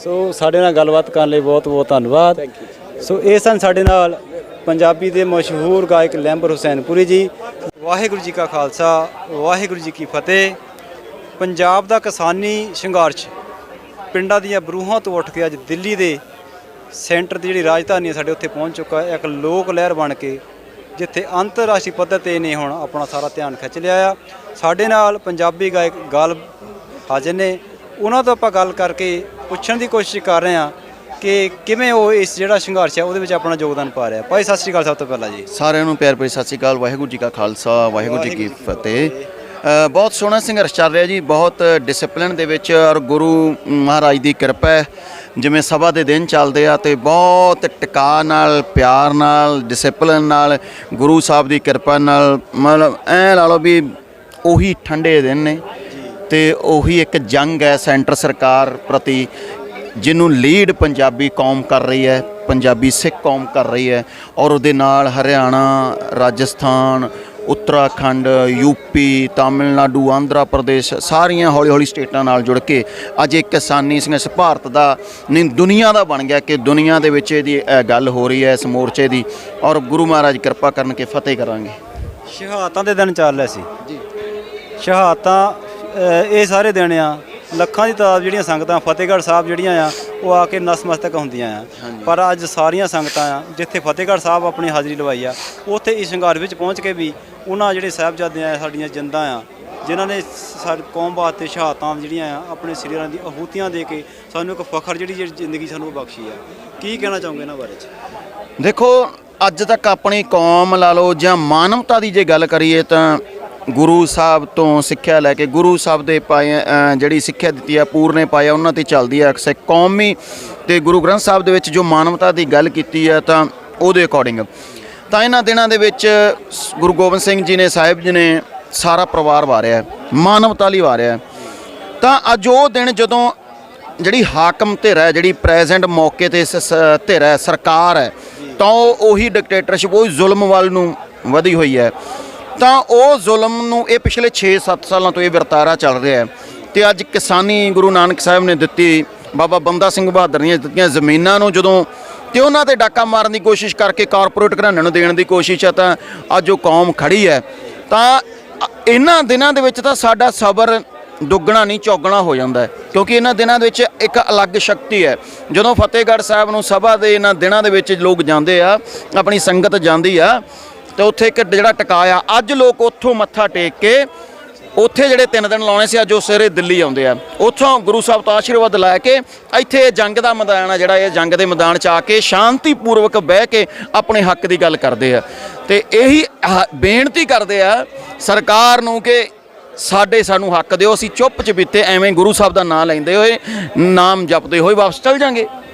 ਸੋ ਸਾਡੇ ਨਾਲ ਗੱਲਬਾਤ ਕਰਨ ਲਈ ਬਹੁਤ ਬਹੁਤ ਧੰਨਵਾਦ। ਸੋ ਇਹ ਸਨ ਸਾਡੇ ਨਾਲ ਪੰਜਾਬੀ ਦੇ ਮਸ਼ਹੂਰ ਗਾਇਕ ਲੈਂਬਰ ਹੁਸੈਨਪੁਰੀ ਜੀ। ਵਾਹਿਗੁਰੂ ਜੀ ਕਾ ਖਾਲਸਾ, ਵਾਹਿਗੁਰੂ ਜੀ ਕੀ ਫਤਿਹ। ਪੰਜਾਬ ਦਾ ਕਿਸਾਨੀ ਸੰਘਰਸ਼ ਪਿੰਡਾਂ ਦੀਆਂ ਬਰੂਹਾਂ ਤੋਂ ਉੱਠ ਕੇ ਅੱਜ ਦਿੱਲੀ ਦੇ ਸੈਂਟਰ ਦੀ ਜਿਹੜੀ ਰਾਜਧਾਨੀ ਹੈ ਸਾਡੇ ਉੱਥੇ ਪਹੁੰਚ ਚੁੱਕਾ ਹੈ, ਇੱਕ ਲੋਕ ਲਹਿਰ ਬਣ ਕੇ, ਜਿੱਥੇ ਅੰਤਰਰਾਸ਼ਟਰੀ ਪੱਧਰ 'ਤੇ ਨੇ ਹੁਣ ਆਪਣਾ ਸਾਰਾ ਧਿਆਨ ਖਿੱਚ ਲਿਆ ਆ। ਸਾਡੇ ਨਾਲ ਪੰਜਾਬੀ ਗਾਇਕ ਗਾਲਬ ਹਾਜ਼ਰ ਨੇ, ਉਹਨਾਂ ਤੋਂ ਆਪਾਂ ਗੱਲ ਕਰਕੇ ਪੁੱਛਣ ਦੀ ਕੋਸ਼ਿਸ਼ ਕਰ ਰਹੇ ਹਾਂ ਕਿ ਕਿਵੇਂ ਉਹ ਇਸ ਜਿਹੜਾ ਸੰਘਰਸ਼ ਹੈ ਉਹਦੇ ਵਿੱਚ ਆਪਣਾ ਯੋਗਦਾਨ ਪਾ ਰਿਹਾ। ਭਾਈ ਸਤਿ ਸ਼੍ਰੀ ਅਕਾਲ ਸਭ ਤੋਂ ਪਹਿਲਾਂ ਜੀ। ਸਾਰਿਆਂ ਨੂੰ ਪਿਆਰ ਭਰੀ ਸਤਿ ਸ਼੍ਰੀ ਅਕਾਲ। ਵਾਹਿਗੁਰੂ ਜੀ ਕਾ ਖਾਲਸਾ, ਵਾਹਿਗੁਰੂ ਜੀ ਕੀ ਫਤਿਹ। ਬਹੁਤ ਸੋਹਣਾ ਸੰਘਰਸ਼ ਚੱਲ ਰਿਹਾ ਜੀ, ਬਹੁਤ ਡਿਸਪਲਿਨ ਦੇ ਵਿੱਚ, ਔਰ ਗੁਰੂ ਮਹਾਰਾਜ ਦੀ ਕਿਰਪਾ ਹੈ। ਜਿਵੇਂ ਸਭਾ ਦੇ ਦਿਨ ਚੱਲਦੇ ਆ ਤੇ ਬਹੁਤ ਟਿਕਾ ਨਾਲ, ਪਿਆਰ ਨਾਲ, ਡਿਸਪਲਿਨ ਨਾਲ, ਗੁਰੂ ਸਾਹਿਬ ਦੀ ਕਿਰਪਾ ਨਾਲ, ਮਤਲਬ ਐਂ ਲਾ ਲਓ ਵੀ ਉਹੀ ਠੰਡੇ ਦਿਨ ਨੇ ਤੇ ਉਹੀ ਇੱਕ ਜੰਗ ਹੈ ਸੈਂਟਰ ਸਰਕਾਰ ਪ੍ਰਤੀ, ਜਿਹਨੂੰ ਲੀਡ ਪੰਜਾਬੀ ਕੌਮ ਕਰ ਰਹੀ ਹੈ, ਪੰਜਾਬੀ ਸਿੱਖ ਕੌਮ ਕਰ ਰਹੀ ਹੈ। ਔਰ ਉਹਦੇ ਨਾਲ ਹਰਿਆਣਾ, ਰਾਜਸਥਾਨ, ਉੱਤਰਾਖੰਡ, ਯੂਪੀ, ਤਾਮਿਲਨਾਡੂ, ਆਂਧਰਾ ਪ੍ਰਦੇਸ਼, ਸਾਰੀਆਂ ਹੌਲੀ ਹੌਲੀ ਸਟੇਟਾਂ ਨਾਲ ਜੁੜ ਕੇ ਅੱਜ ਇੱਕ ਕਿਸਾਨੀ ਸੰਘਰਸ਼ ਭਾਰਤ ਦਾ ਨਹੀਂ ਦੁਨੀਆ ਦਾ ਬਣ ਗਿਆ ਕਿ ਦੁਨੀਆ ਦੇ ਵਿੱਚ ਇਹਦੀ ਗੱਲ ਹੋ ਰਹੀ ਹੈ ਇਸ ਮੋਰਚੇ ਦੀ। ਔਰ ਗੁਰੂ ਮਹਾਰਾਜ ਕਿਰਪਾ ਕਰਨ ਕੇ ਫਤਿਹ ਕਰਾਂਗੇ। ਸ਼ਹਾਦਤਾਂ ਦੇ ਦਿਨ ਚੱਲ ਰਹੇ ਸੀ ਜੀ। ਸ਼ਹਾਦਤਾਂ ਇਹ ਸਾਰੇ ਦਿਨ ਆ, ਲੱਖਾਂ ਦੀ ਤਾਦਾਦ ਜਿਹੜੀਆਂ ਸੰਗਤਾਂ ਫਤਿਹਗੜ੍ਹ ਸਾਹਿਬ ਜਿਹੜੀਆਂ ਆ ਉਹ ਆ ਕੇ ਨਸਮਸਤਕ ਹੁੰਦੀਆਂ ਆ। ਪਰ ਅੱਜ ਸਾਰੀਆਂ ਸੰਗਤਾਂ ਆ ਜਿੱਥੇ ਫਤਿਹਗੜ੍ਹ ਸਾਹਿਬ ਆਪਣੀ ਹਾਜ਼ਰੀ ਲਵਾਈ ਆ, ਉੱਥੇ ਇਸ ਸੰਘਰਸ਼ ਵਿੱਚ ਪਹੁੰਚ ਕੇ ਵੀ ਉਹਨਾਂ ਜਿਹੜੇ ਸਾਹਿਬਜ਼ਾਦੇ ਆ, ਸਾਡੀਆਂ ਜਿੰਦਾਂ ਆ, ਜਿਨ੍ਹਾਂ ਨੇ ਸਾਡੀ ਕੌਮ ਵਾਸਤੇ ਸ਼ਹਾਦਤਾਂ ਜਿਹੜੀਆਂ ਆ ਆਪਣੇ ਸਰੀਰਾਂ ਦੀ ਆਹੂਤੀਆਂ ਦੇ ਕੇ ਸਾਨੂੰ ਇੱਕ ਫਖਰ ਜਿਹੜੀ ਜ਼ਿੰਦਗੀ ਸਾਨੂੰ ਬਖਸ਼ੀ ਆ। ਕੀ ਕਹਿਣਾ ਚਾਹੋਗੇ ਇਹਨਾਂ ਬਾਰੇ 'ਚ? ਦੇਖੋ, ਅੱਜ ਤੱਕ ਆਪਣੀ ਕੌਮ ਲਾ ਲਓ ਜਾਂ ਮਾਨਵਤਾ ਦੀ ਜੇ ਗੱਲ ਕਰੀਏ ਤਾਂ ਗੁਰੂ ਸਾਹਿਬ ਤੋਂ ਸਿੱਖਿਆ ਲੈ ਕੇ, ਗੁਰੂ ਸਾਹਿਬ ਦੇ ਪਾਏ ਜਿਹੜੀ ਸਿੱਖਿਆ ਦਿੱਤੀ ਆ ਪੂਰਨੇ ਪਾਇਆ, ਉਹਨਾਂ 'ਤੇ ਚੱਲਦੀ ਹੈ ਸਿੱਖ ਕੌਮ ਵੀ। ਅਤੇ ਗੁਰੂ ਗ੍ਰੰਥ ਸਾਹਿਬ ਦੇ ਵਿੱਚ ਜੋ ਮਾਨਵਤਾ ਦੀ ਗੱਲ ਕੀਤੀ ਹੈ ਤਾਂ ਉਹਦੇ ਅਕੋਰਡਿੰਗ ਤਾਂ ਇਹਨਾਂ ਦਿਨਾਂ ਦੇ ਵਿੱਚ ਗੁਰੂ ਗੋਬਿੰਦ ਸਿੰਘ ਜੀ ਨੇ, ਸਾਹਿਬ ਜੀ ਨੇ ਸਾਰਾ ਪਰਿਵਾਰ ਵਾਰਿਆ, ਮਾਨਵਤਾ ਲਈ ਵਾਰਿਆ। ਤਾਂ ਅੱਜ ਉਹ ਦਿਨ ਜਦੋਂ ਜਿਹੜੀ ਹਾਕਮ ਧਿਰ ਹੈ, ਜਿਹੜੀ ਪ੍ਰੈਜ਼ੈਂਟ ਮੌਕੇ 'ਤੇ ਧਿਰ ਹੈ, ਸਰਕਾਰ ਹੈ, ਤਾਂ ਉਹ ਉਹੀ ਡਿਕਟੇਟਰਸ਼ਿਪ, ਉਹੀ ਜ਼ੁਲਮ ਵੱਲ ਨੂੰ ਵਧੀ ਹੋਈ ਹੈ। ਤਾਂ ਉਹ ਜ਼ੁਲਮ ਨੂੰ ਇਹ ਪਿਛਲੇ 6-7 ਸਾਲਾਂ ਤੋਂ ਇਹ ਵਰਤਾਰਾ ਚੱਲ ਰਿਹਾ ਹੈ। ਅਤੇ ਅੱਜ ਕਿਸਾਨੀ ਗੁਰੂ ਨਾਨਕ ਸਾਹਿਬ ਨੇ ਦਿੱਤੀ, ਬਾਬਾ ਬੰਦਾ ਸਿੰਘ ਬਹਾਦਰ ਨੇ ਦਿੱਤੀਆਂ ਜ਼ਮੀਨਾਂ ਨੂੰ ਜਦੋਂ ਅਤੇ ਉਹਨਾਂ 'ਤੇ ਡਾਕਾ ਮਾਰਨ ਦੀ ਕੋਸ਼ਿਸ਼ ਕਰਕੇ ਕਾਰਪੋਰੇਟ ਘਰਾਣਿਆਂ ਨੂੰ ਦੇਣ ਦੀ ਕੋਸ਼ਿਸ਼ ਹੈ, ਤਾਂ ਅੱਜ ਉਹ ਕੌਮ ਖੜੀ ਹੈ। ਤਾਂ ਇਹਨਾਂ ਦਿਨਾਂ ਦੇ ਵਿੱਚ ਤਾਂ ਸਾਡਾ ਸਬਰ ਦੁੱਗਣਾ ਨਹੀਂ ਚੌਗਣਾ ਹੋ ਜਾਂਦਾ ਹੈ, ਕਿਉਂਕਿ ਇਹਨਾਂ ਦਿਨਾਂ ਦੇ ਵਿੱਚ ਇੱਕ ਅਲੱਗ ਸ਼ਕਤੀ ਹੈ। ਜਦੋਂ ਫਤਿਹਗੜ੍ਹ ਸਾਹਿਬ ਨੂੰ ਸਭਾ ਦੇ ਇਹਨਾਂ ਦਿਨਾਂ ਦੇ ਵਿੱਚ ਲੋਕ ਜਾਂਦੇ ਆ, ਆਪਣੀ ਸੰਗਤ ਜਾਂਦੀ ਆ, ਅਤੇ ਉੱਥੇ ਇੱਕ ਜਿਹੜਾ ਟਿਕਾਇਆ, ਅੱਜ ਲੋਕ ਉੱਥੋਂ ਮੱਥਾ ਟੇਕ ਕੇ ਉੱਥੇ ਜਿਹੜੇ 3 ਦਿਨ ਲਾਉਣੇ ਸੀ, ਅੱਜ ਉਹ ਸਵੇਰੇ ਦਿੱਲੀ ਆਉਂਦੇ ਆ, ਉੱਥੋਂ ਗੁਰੂ ਸਾਹਿਬ ਤੋਂ ਆਸ਼ੀਰਵਾਦ ਲੈ ਕੇ ਇੱਥੇ ਜੰਗ ਦਾ ਮੈਦਾਨ ਆ ਜਿਹੜਾ, ਇਹ ਜੰਗ ਦੇ ਮੈਦਾਨ 'ਚ ਆ ਕੇ ਸ਼ਾਂਤੀਪੂਰਵਕ ਬਹਿ ਕੇ ਆਪਣੇ ਹੱਕ ਦੀ ਗੱਲ ਕਰਦੇ ਆ। ਅਤੇ ਇਹੀ ਬੇਨਤੀ ਕਰਦੇ ਆ ਸਰਕਾਰ ਨੂੰ ਕਿ ਸਾਨੂੰ ਹੱਕ ਦਿਓ, ਅਸੀਂ ਚੁੱਪ ਚਪੀਤੇ ਐਵੇਂ ਗੁਰੂ ਸਾਹਿਬ ਦਾ ਨਾਂ ਲੈਂਦੇ ਹੋਏ, ਨਾਮ ਜਪਦੇ ਹੋਏ ਵਾਪਸ ਚੱਲ ਜਾਂਗੇ।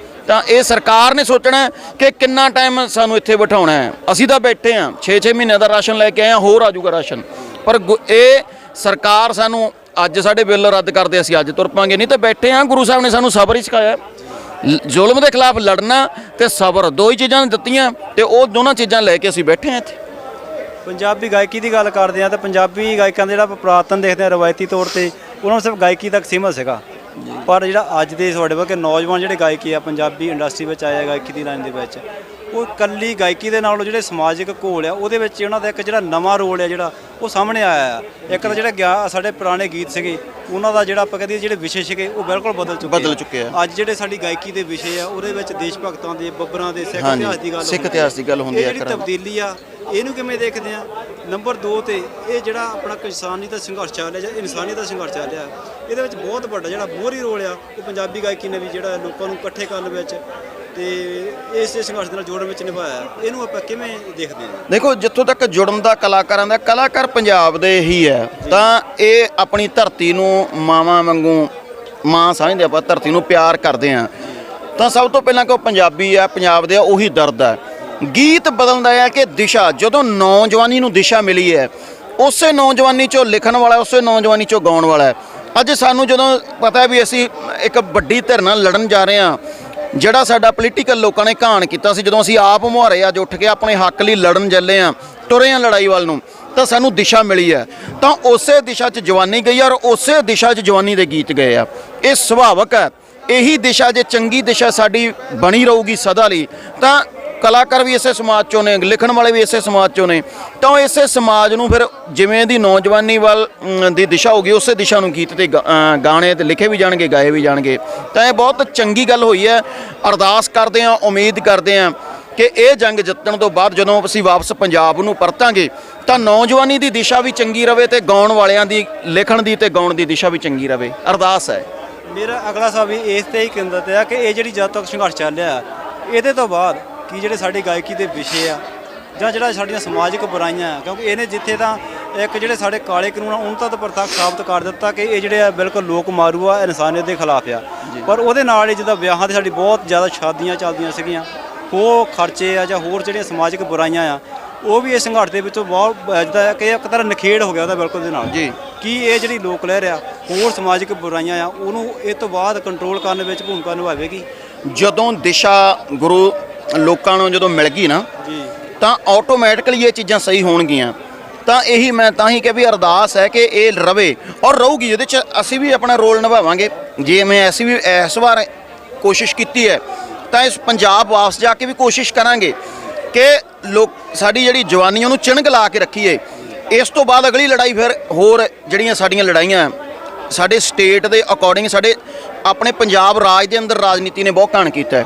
ਤਾਂ ਇਹ ਸਰਕਾਰ ਨੇ ਸੋਚਣਾ ਕਿ ਕਿੰਨਾ ਟਾਈਮ ਸਾਨੂੰ ਇੱਥੇ ਬਿਠਾਉਣਾ ਹੈ। ਅਸੀਂ ਤਾਂ ਬੈਠੇ ਹਾਂ, 6-6 ਮਹੀਨੇ ਦਾ ਰਾਸ਼ਨ ਲੈ ਕੇ ਆਏ ਹਾਂ, ਹੋਰ ਆ ਜਾਊਗਾ ਰਾਸ਼ਨ। ਪਰ ਇਹ ਸਰਕਾਰ ਸਾਨੂੰ ਅੱਜ ਸਾਡੇ ਬਿੱਲ ਰੱਦ ਕਰਦੇ, ਅਸੀਂ ਅੱਜ ਤੁਰ ਪਾਂਗੇ, ਨਹੀਂ ਤਾਂ ਬੈਠੇ ਹਾਂ। ਗੁਰੂ ਸਾਹਿਬ ਨੇ ਸਾਨੂੰ ਸਬਰ ਹੀ ਸਿਖਾਇਆ, ਜ਼ੁਲਮ ਦੇ ਖਿਲਾਫ ਲੜਨਾ ਤੇ ਸਬਰ, ਦੋ ਹੀ ਚੀਜ਼ਾਂ ਦਿੱਤੀਆਂ, ਤੇ ਉਹ ਦੋਨਾਂ ਚੀਜ਼ਾਂ ਲੈ ਕੇ ਅਸੀਂ ਬੈਠੇ ਹਾਂ ਇੱਥੇ। ਪੰਜਾਬੀ ਗਾਇਕੀ ਦੀ ਗੱਲ ਕਰਦੇ ਆ ਤਾਂ ਪੰਜਾਬੀ ਗਾਇਕਾਂ ਦਾ ਜਿਹੜਾ ਪੁਰਾਤਨ ਦੇਖਦੇ ਆ ਰਵਾਇਤੀ ਤੌਰ 'ਤੇ ਉਹਨਾਂ ਨੂੰ ਸਿਰਫ ਗਾਇਕੀ ਤੱਕ ਸੀਮਤ ਸੀਗਾ। ਪਰ ਜਿਹੜਾ ਅੱਜ ਦੇ ਤੁਹਾਡੇ ਵਰਗੇ ਨੌਜਵਾਨ ਜਿਹੜੇ ਗਾਇਕੀ ਆ ਪੰਜਾਬੀ ਇੰਡਸਟਰੀ ਵਿੱਚ ਆਏ ਆ ਗਾਇਕੀ ਦੀ ਲਾਈਨ ਦੇ ਵਿੱਚ, ਉਹ ਇਕੱਲੀ ਗਾਇਕੀ ਦੇ ਨਾਲ ਜਿਹੜੇ ਸਮਾਜਿਕ ਘੋਲ ਆ ਉਹਦੇ ਵਿੱਚ ਉਹਨਾਂ ਦਾ ਇੱਕ ਜਿਹੜਾ ਨਵਾਂ ਰੋਲ ਆ ਜਿਹੜਾ ਉਹ ਸਾਹਮਣੇ ਆਇਆ ਆ। ਇੱਕ ਤਾਂ ਜਿਹੜਾ ਸਾਡੇ ਪੁਰਾਣੇ ਗੀਤ ਸੀਗੇ ਉਹਨਾਂ ਦਾ ਜਿਹੜਾ ਆਪਾਂ ਕਹਿੰਦੇ ਜਿਹੜੇ ਵਿਸ਼ੇ ਸੀਗੇ ਉਹ ਬਿਲਕੁਲ ਬਦਲ ਚੁੱਕੇ ਆ। ਅੱਜ ਜਿਹੜੇ ਸਾਡੀ ਗਾਇਕੀ ਦੇ ਵਿਸ਼ੇ ਆ ਉਹਦੇ ਵਿੱਚ ਦੇਸ਼ ਭਗਤਾਂ ਦੇ, ਬੱਬਰਾਂ ਦੇ, ਸਿੱਖ ਇਤਿਹਾਸ ਦੀ ਗੱਲ ਹੁੰਦੀ ਹੈ। ਜਿਹੜੀ ਤਬਦੀਲੀ ਆ ਇਹਨੂੰ ਕਿਵੇਂ ਦੇਖਦੇ ਆ? ਨੰਬਰ 2 ਤੇ ਇਹ ਜਿਹੜਾ ਆਪਣਾ ਕਿਸਾਨੀ ਦਾ ਸੰਘਰਸ਼ ਚੱਲ ਰਿਹਾ ਜਾਂ ਇਨਸਾਨੀ ਦਾ ਸੰਘਰਸ਼ ਚੱਲ ਰਿਹਾ, ਇਹਦੇ ਵਿੱਚ ਬਹੁਤ ਵੱਡਾ ਜਿਹੜਾ ਮੋਹਰੀ ਰੋਲ ਆ ਉਹ ਪੰਜਾਬੀ ਗਾਇਕੀ ਨੇ ਵੀ ਜਿਹੜਾ ਲੋਕਾਂ ਨੂੰ ਇਕੱਠੇ ਕਰਨ ਵਿੱਚ ਤੇ ਇਸ ਸੰਘਰਸ਼ ਦੇ ਨਾਲ ਜੋੜਨ ਵਿੱਚ ਨਿਭਾਇਆ। ਇਹਨੂੰ ਆਪਾਂ ਕਿਵੇਂ ਦੇਖਦੇ ਹਾਂ? ਦੇਖੋ, ਜਿੱਥੋਂ ਤੱਕ ਜੁੜਨ ਦਾ ਕਲਾਕਾਰਾਂ ਦਾ, ਕਲਾਕਾਰ ਪੰਜਾਬ ਦੇ ਹੀ ਹੈ, ਤਾਂ ਇਹ ਆਪਣੀ ਧਰਤੀ ਨੂੰ ਮਾਵਾਂ ਵਾਂਗੂ ਮਾਂ ਸਮਝਦੇ, ਆਪਾਂ ਧਰਤੀ ਨੂੰ ਪਿਆਰ ਕਰਦੇ ਹਾਂ। ਤਾਂ ਸਭ ਤੋਂ ਪਹਿਲਾਂ ਕਿ ਉਹ ਪੰਜਾਬੀ ਆ, ਪੰਜਾਬ ਦੇ ਆ, ਉਹੀ ਦਰਦ ਹੈ। ਗੀਤ ਬਦਲਦਾ ਹੈ ਕਿ ਦਿਸ਼ਾ, ਜਦੋਂ ਨੌਜਵਾਨੀ ਨੂੰ ਦਿਸ਼ਾ ਮਿਲੀ ਹੈ, ਉਸੇ ਨੌਜਵਾਨੀ 'ਚੋਂ ਲਿਖਣ ਵਾਲਾ, ਉਸੇ ਨੌਜਵਾਨੀ 'ਚੋਂ ਗਾਉਣ ਵਾਲਾ ਹੈ। ਅੱਜ ਸਾਨੂੰ ਜਦੋਂ ਪਤਾ ਵੀ ਅਸੀਂ ਇੱਕ ਵੱਡੀ ਧਿਰ ਨਾਲ ਲੜਨ ਜਾ ਰਹੇ ਹਾਂ, ਜਿਹੜਾ ਸਾਡਾ ਪੋਲੀਟੀਕਲ ਲੋਕਾਂ ਨੇ ਘਾਣ ਕੀਤਾ ਸੀ, ਜਦੋਂ ਅਸੀਂ ਆਪ ਮੁਹਾਰੇ ਅੱਜ ਉੱਠ ਕੇ ਆਪਣੇ ਹੱਕ ਲਈ ਲੜਨ ਚੱਲੇ ਹਾਂ, ਤੁਰੇ ਹਾਂ ਲੜਾਈ ਵੱਲ ਨੂੰ, ਤਾਂ ਸਾਨੂੰ ਦਿਸ਼ਾ ਮਿਲੀ ਹੈ। ਤਾਂ ਉਸੇ ਦਿਸ਼ਾ 'ਚ ਜਵਾਨੀ ਗਈ ਔਰ ਉਸੇ ਦਿਸ਼ਾ 'ਚ ਜਵਾਨੀ ਦੇ ਗੀਤ ਗਏ ਆ। ਇਹ ਸੁਭਾਵਕ ਹੈ। ਇਹੀ ਦਿਸ਼ਾ, ਜੇ ਚੰਗੀ ਦਿਸ਼ਾ ਸਾਡੀ ਬਣੀ ਰਹੂਗੀ ਸਦਾ ਲਈ, ਤਾਂ ਕਲਾਕਾਰ ਵੀ ਇਸੇ ਸਮਾਜ 'ਚੋਂ ਨੇ, ਲਿਖਣ ਵਾਲੇ ਵੀ ਇਸੇ ਸਮਾਜ 'ਚੋਂ ਨੇ, ਤਾਂ ਉਹ ਇਸੇ ਸਮਾਜ ਨੂੰ ਫਿਰ ਜਿਵੇਂ ਦੀ ਨੌਜਵਾਨੀ ਵੱਲ ਦੀ ਦਿਸ਼ਾ ਹੋਗੀ, ਉਸੇ ਦਿਸ਼ਾ ਨੂੰ ਗੀਤ ਤੇ ਗਾਣੇ ਤੇ ਲਿਖੇ ਵੀ ਜਾਣਗੇ, ਗਾਏ ਵੀ ਜਾਣਗੇ। ਤਾਂ ਇਹ ਬਹੁਤ ਚੰਗੀ ਗੱਲ ਹੋਈ ਹੈ। ਅਰਦਾਸ ਕਰਦੇ ਹਾਂ, ਉਮੀਦ ਕਰਦੇ ਹਾਂ ਕਿ ਇਹ ਜੰਗ ਜਿੱਤਣ ਤੋਂ ਬਾਅਦ ਜਦੋਂ ਅਸੀਂ ਵਾਪਸ ਪੰਜਾਬ ਨੂੰ ਪਰਤਾਂਗੇ ਤਾਂ ਨੌਜਵਾਨੀ ਦੀ ਦਿਸ਼ਾ ਵੀ ਚੰਗੀ ਰਵੇ ਤੇ ਗਾਉਣ ਵਾਲਿਆਂ ਦੀ, ਲਿਖਣ ਦੀ ਤੇ ਗਾਉਣ ਦੀ ਦਿਸ਼ਾ ਵੀ ਚੰਗੀ ਰਵੇ। ਅਰਦਾਸ ਹੈ। ਮੇਰਾ ਅਗਲਾ ਸਵਾਲ ਵੀ ਇਸ ਤੇ ਹੀ ਕੇਂਦਰਿਤ ਹੈ ਕਿ ਇਹ ਜਿਹੜੀ ਜਦ ਤੱਕ ਸੰਘਰਸ਼ ਚੱਲਿਆ ਇਹਦੇ ਤੋਂ ਬਾਅਦ ਕੀ ਜਿਹੜੇ ਸਾਡੀ ਗਾਇਕੀ ਦੇ ਵਿਸ਼ੇ ਆ ਜਾਂ ਜਿਹੜਾ ਸਾਡੀਆਂ ਸਮਾਜਿਕ ਬੁਰਾਈਆਂ ਆ, ਕਿਉਂਕਿ ਇਹਨੇ ਜਿੱਥੇ ਤਾਂ ਇੱਕ ਜਿਹੜੇ ਸਾਡੇ ਕਾਲੇ ਕਾਨੂੰਨ ਆ ਉਹਨਾਂ ਤਾਂ ਪ੍ਰਤੱਖ ਸਾਬਤ ਕਰ ਦਿੱਤਾ ਕਿ ਇਹ ਜਿਹੜੇ ਆ ਬਿਲਕੁਲ ਲੋਕ ਮਾਰੂ ਆ, ਇਨਸਾਨੀਅਤ ਦੇ ਖਿਲਾਫ ਆ। ਪਰ ਉਹਦੇ ਨਾਲ ਹੀ ਜਿੱਦਾਂ ਵਿਆਹਾਂ 'ਤੇ ਸਾਡੀ ਬਹੁਤ ਜ਼ਿਆਦਾ ਸ਼ਾਦੀਆਂ ਚੱਲਦੀਆਂ ਸੀਗੀਆਂ, ਉਹ ਖਰਚੇ ਆ ਜਾਂ ਹੋਰ ਜਿਹੜੀਆਂ ਸਮਾਜਿਕ ਬੁਰਾਈਆਂ ਆ ਉਹ ਵੀ ਇਸ ਸੰਘਰਸ਼ ਦੇ ਵਿੱਚੋਂ ਬਹੁਤ ਜਿੱਦਾਂ ਕਿ ਇੱਕ ਤਰ੍ਹਾਂ ਨਖੇੜ ਹੋ ਗਿਆ ਉਹਦਾ ਬਿਲਕੁਲ ਦੇ ਨਾਲ ਜੀ। ਕੀ ਇਹ ਜਿਹੜੀ ਲੋਕ ਲਹਿਰ ਆ ਹੋਰ ਸਮਾਜਿਕ ਬੁਰਾਈਆਂ ਆ ਉਹਨੂੰ ਇਹ ਤੋਂ ਬਾਅਦ ਕੰਟਰੋਲ ਕਰਨ ਵਿੱਚ ਭੂਮਿਕਾ ਨਿਭਾਵੇਗੀ? ਜਦੋਂ ਦਿਸ਼ਾ ਗੁਰੂ ਲੋਕਾਂ ਨੂੰ ਜਦੋਂ ਮਿਲ ਗਈ ਨਾ ਜੀ ਤਾਂ ਆਟੋਮੈਟਿਕਲੀ ਇਹ ਚੀਜ਼ਾਂ ਸਹੀ ਹੋਣਗੀਆਂ। ਤਾਂ ਇਹੀ ਮੈਂ ਤਾਂ ਹੀ ਕਿ ਵੀ ਅਰਦਾਸ ਹੈ ਕਿ ਇਹ ਰਵੇ ਔਰ ਰਹੂਗੀ, ਇਹਦੇ 'ਚ ਅਸੀਂ ਵੀ ਆਪਣਾ ਰੋਲ ਨਿਭਾਵਾਂਗੇ। ਜਿਵੇਂ ਅਸੀਂ ਵੀ ਇਸ ਵਾਰ ਕੋਸ਼ਿਸ਼ ਕੀਤੀ ਹੈ ਤਾਂ ਇਸ ਪੰਜਾਬ ਵਾਪਸ ਜਾ ਕੇ ਵੀ ਕੋਸ਼ਿਸ਼ ਕਰਾਂਗੇ ਕਿ ਲੋਕ ਸਾਡੀ ਜਿਹੜੀ ਜਵਾਨੀ ਉਹਨੂੰ ਚਿਣਗ ਲਾ ਕੇ ਰੱਖੀਏ। ਇਸ ਤੋਂ ਬਾਅਦ ਅਗਲੀ ਲੜਾਈ ਫਿਰ ਹੋਰ ਜਿਹੜੀਆਂ ਸਾਡੀਆਂ ਲੜਾਈਆਂ ਸਾਡੇ ਸਟੇਟ ਦੇ ਅਕੋਰਡਿੰਗ ਸਾਡੇ ਆਪਣੇ ਪੰਜਾਬ ਰਾਜ ਦੇ ਅੰਦਰ ਰਾਜਨੀਤੀ ਨੇ ਬਹੁਤ ਘਾਣ ਕੀਤਾ ਹੈ।